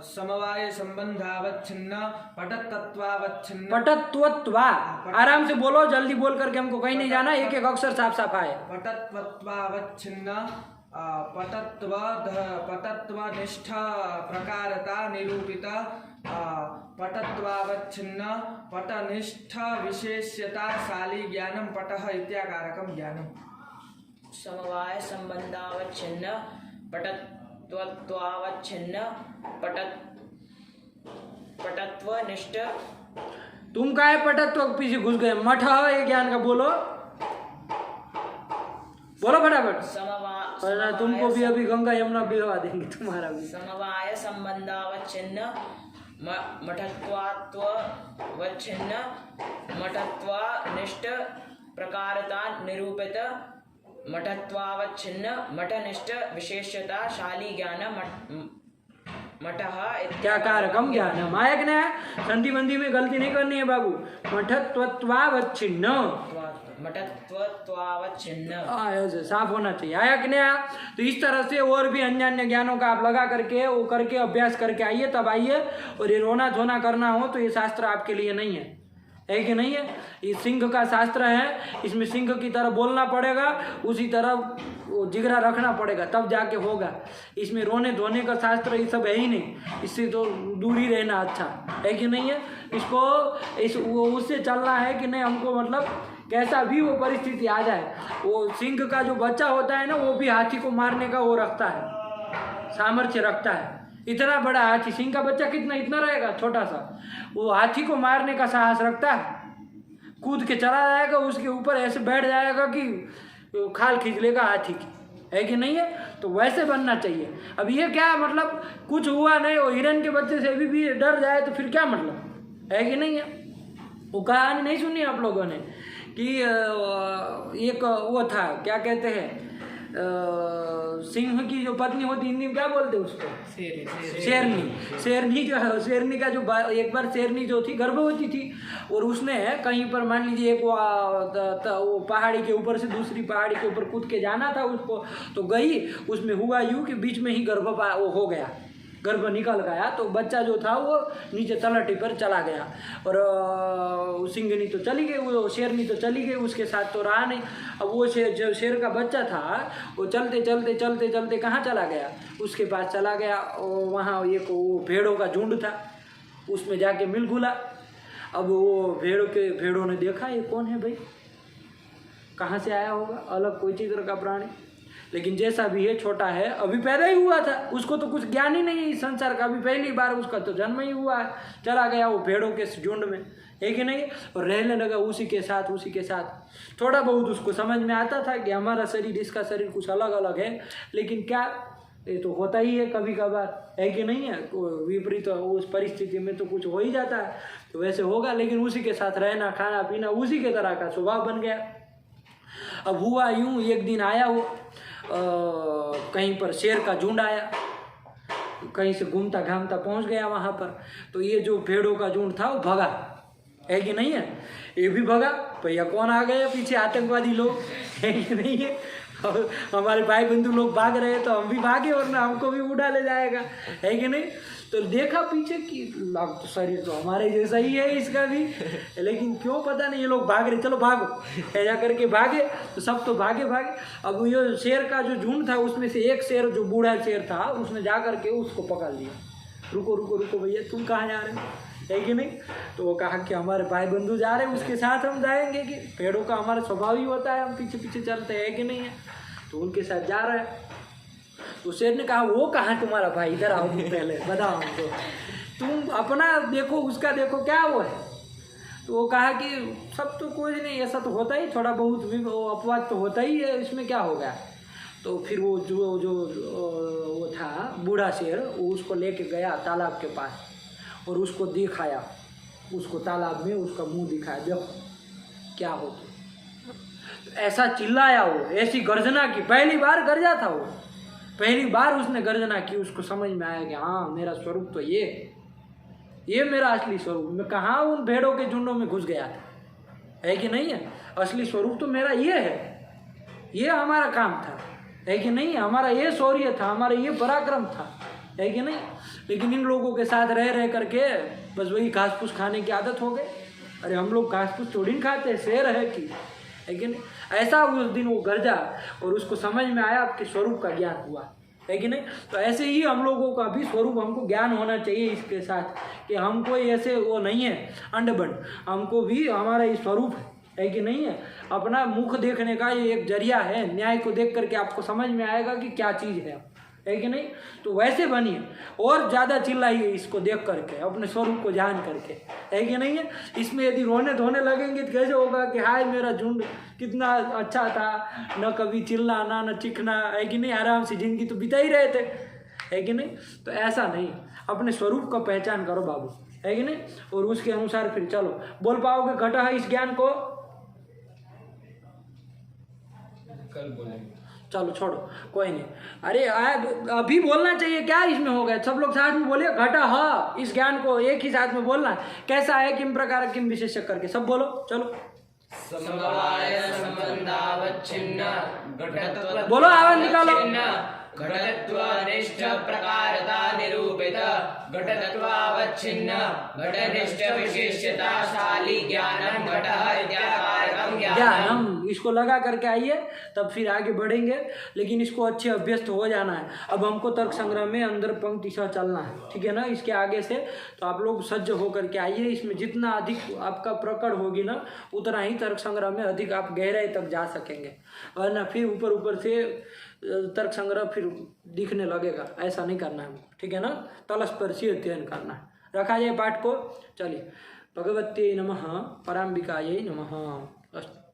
समवाय संबंधावच्छिन्न पटतत्वावच्छिन्न पटत्वत्वा, आराम से बोलो, जल्दी बोल करके हमको कहीं नहीं जाना, एक एक अक्षर साफ साफ आए। पटत्वत्वावच्छिन्न पटत्वनिष्ठ प्रकारता निरूपित पटत्वावच्छिन्न पटनिष्ठ विशेष्यता शाली ज्ञानम पटः इत्याकारकम ज्ञानम। समवाय संबंधावच्छिन्न पटत्वावच्छिन्न पटत्वनिष्ठ। तुम का है पटत्व के पीछे घुस गए। मठ ये ज्ञान का बोलो, बोलो फटाफट, वरना तुमको भी अभी गंगा यमुना बिहवा देंगे तुम्हारा भी। समवाय संबंधावच्छिन्न मठत्वावच्छिन्न मठत्वनिष्ठ प्रकारता निरूपित मठत्वावच्छिन्न मठनिष्ठ विशेषता शाली ज्ञान मठः इत्याकारकम ज्ञानम। आया कि नहीं? संधि बंधी में गलती नहीं करनी है बाबू। मठत्वत्वावच्छिन्न, मठत्वावच्छिन्न ऐसे साफ होना चाहिए। आया कि नहीं आया? तो इस तरह से और भी अन्य ज्ञानों का आप लगा करके वो करके अभ्यास करके आइए, तब आइए। और ये रोना धोना करना हो तो ये शास्त्र आपके लिए नहीं है कि नहीं है? ये सिंह का शास्त्र है, इसमें सिंह की तरह बोलना पड़ेगा, उसी तरह वो जिगरा रखना पड़ेगा, तब जाके होगा। इसमें रोने धोने का शास्त्र ये सब है ही नहीं, इससे तो दूर ही रहना अच्छा है कि नहीं है? इसको उससे चलना है कि नहीं, हमको मतलब कैसा भी वो परिस्थिति आ जाए। वो सिंह का जो बच्चा होता है ना, वो भी हाथी को मारने का वो रखता है, सामर्थ्य रखता है। इतना बड़ा हाथी, सिंह का बच्चा कितना इतना रहेगा, छोटा सा, वो हाथी को मारने का साहस रखता है। कूद के चला जाएगा, उसके ऊपर ऐसे बैठ जाएगा कि खाल खींच लेगा हाथी की, है कि नहीं है? तो वैसे बनना चाहिए। अब ये क्या मतलब, कुछ हुआ नहीं, वो हिरन के बच्चे से भी डर जाए तो फिर क्या मतलब, है कि नहीं है? वो कहानी नहीं सुनी आप लोगों ने कि एक वो था, क्या कहते हैं, सिंह की जो पत्नी होती, हिंदी में क्या बोलते हैं उसको, शेरनी जो है, शेरनी का जो एक बार शेरनी जो थी गर्भवती थी, और उसने कहीं पर मान लीजिए एक वो पहाड़ी के ऊपर से दूसरी पहाड़ी के ऊपर कूद के जाना था उसको, तो गई, उसमें हुआ यूँ कि बीच में ही वो हो गया, गर्भ निकल गया। तो बच्चा जो था वो नीचे तलहटी पर चला गया, और सिंघनी तो चली गई, वो शेरनी तो चली गई, उसके साथ तो रहा नहीं। अब वो जो शेर का बच्चा था, वो चलते चलते चलते चलते कहाँ चला गया, उसके पास चला गया, और वहाँ एक वो भेड़ों का झुंड था, उसमें जाके मिल घुला। अब वो भेड़ों ने देखा, ये कौन है भाई, कहाँ से आया होगा, अलग कोई चित्र का प्राणी, लेकिन जैसा भी है, छोटा है, अभी पैदा ही हुआ था, उसको तो कुछ ज्ञान ही नहीं है इस संसार का, अभी पहली बार उसका तो जन्म ही हुआ है। चला गया वो भेड़ों के झुंड में, है कि नहीं, और रहने लगा उसी के साथ। थोड़ा बहुत उसको समझ में आता था कि हमारा शरीर, इसका शरीर कुछ अलग अलग है, लेकिन क्या, ये तो होता ही है कभी कभार, है कि नहीं है? विपरीत तो उस परिस्थिति में तो कुछ हो ही जाता है, तो वैसे होगा। लेकिन उसी के साथ रहना, खाना पीना उसी के तरह का स्वभाव बन गया। अब हुआ यूं, एक दिन आया वो कहीं पर शेर का झुंड आया, कहीं से घूमता घामता पहुंच गया वहां पर। तो ये जो भेड़ों का झुंड था वो भगा, है कि नहीं है? ये भी भगा, भैया कौन आ गए पीछे, आतंकवादी लोग, है कि नहीं है? और हमारे भाई बंधु लोग भाग रहे हैं तो हम भी भागे, वरना हमको भी उड़ा ले जाएगा, है कि नहीं? तो देखा पीछे कि तो शरीर तो हमारे जैसा ही है इसका भी, लेकिन क्यों पता नहीं ये लोग भाग रहे, चलो भागो, ऐसा करके भागे। तो सब तो भागे। अब ये शेर का जो झुंड था, उसमें से एक शेर, जो बूढ़ा शेर था, उसने जा करके उसको पकड़ लिया। रुको भैया, तुम कहाँ जा रहे हो, है कि नहीं? तो वो कहा कि हमारे भाई बंधु जा रहे हैं, उसके साथ हम जाएंगे, कि पेड़ों का हमारा स्वभाव ही होता है, हम पीछे पीछे चलते हैं, कि नहीं है? तो उनके साथ जा रहे हैं। तो शेर ने कहा, वो कहाँ तुम्हारा भाई, इधर आओ, तुम पहले बताओ हमको, तुम अपना देखो, उसका देखो, क्या वो है? तो वो कहा कि सब तो कुछ नहीं, ऐसा तो होता ही, थोड़ा बहुत भी अपवाद तो होता ही है, इसमें क्या हो गया? तो फिर वो जो वो था बूढ़ा शेर, वो उसको लेके गया तालाब के पास, और उसको दिखाया, उसको तालाब में उसका मुंह दिखाया, देखो क्या हो। तो ऐसा चिल्लाया वो, ऐसी गर्जना की, पहली बार गर्जा था वो, पहली बार उसने गर्जना की, उसको समझ में आया कि हाँ मेरा स्वरूप तो ये मेरा असली स्वरूप। मैं कहाँ उन भेड़ों के झुंडों में घुस गया था, है कि नहीं है? असली स्वरूप तो मेरा ये है, ये हमारा काम था, है कि नहीं? हमारा ये शौर्य था, हमारा ये पराक्रम था, है कि नहीं? लेकिन इन लोगों के साथ रह करके बस वही घास फूस खाने की आदत हो गई। अरे हम लोग घास फूस थोड़ी न खाते, शेर है कि नहीं? ऐसा उस दिन वो गरजा और उसको समझ में आया आपके स्वरूप का ज्ञान हुआ, है कि नहीं? तो ऐसे ही हम लोगों का भी स्वरूप हमको ज्ञान होना चाहिए इसके साथ कि हम कोई ऐसे वो नहीं है अंडबंड, हमको भी हमारा ये स्वरूप है कि नहीं है? अपना मुख देखने का ये एक जरिया है, न्याय को देख करके आपको समझ में आएगा कि क्या चीज़ है कि नहीं? तो वैसे बनिए और ज़्यादा चिल्लाइए इसको देख करके, अपने स्वरूप को जान करके, है कि नहीं है? इसमें यदि रोने धोने लगेंगे तो कैसे होगा कि हाय मेरा झुंड कितना अच्छा था, न कभी चिल्लाना न चिखना, है कि नहीं? आराम से जिंदगी तो बिता ही रहे थे, है कि नहीं? तो ऐसा नहीं, अपने स्वरूप का पहचान करो बाबू, है कि नहीं? और उसके अनुसार फिर चलो। बोल पाओगे घटा है इस ज्ञान को? कल बोलेंगे। चलो छोड़ो, कोई नहीं। अरे अभी बोलना चाहिए, क्या इसमें हो गया? सब लोग साथ में बोलिए घटा है इस ज्ञान को, एक ही साथ में बोलना। कैसा है, किम प्रकार किम विशेषक करके सब बोलो, चलो समवाय संबंधावच्छिन्न घटत्व बोलो, आवाज निकालो। घटत्वानिष्ठ प्रकारता निरूपित घटत्वावच्छिन्न घटनिष्ठ विशेषताशाली ज्ञानम घटः इत्याकारकम ज्ञानम, इसको लगा करके आइए, तब फिर आगे बढ़ेंगे। लेकिन इसको अच्छे अभ्यस्त हो जाना है। अब हमको तर्क संग्रह में अंदर पंक्ति सह चलना है, ठीक है ना? इसके आगे से तो आप लोग सज्ज होकर के आइए। इसमें जितना अधिक आपका प्रकट होगी ना, उतना ही तर्क संग्रह में अधिक आप गहराई तक जा सकेंगे, वरना फिर ऊपर से तर्क संग्रह फिर दिखने लगेगा। ऐसा नहीं करना है, ठीक है ना? तलस्पर्शी अध्ययन करना है। रखा जाए पाठ को। चलिए, भगवत्यै नमः, पराम्बिकायै नमः। अस्तु।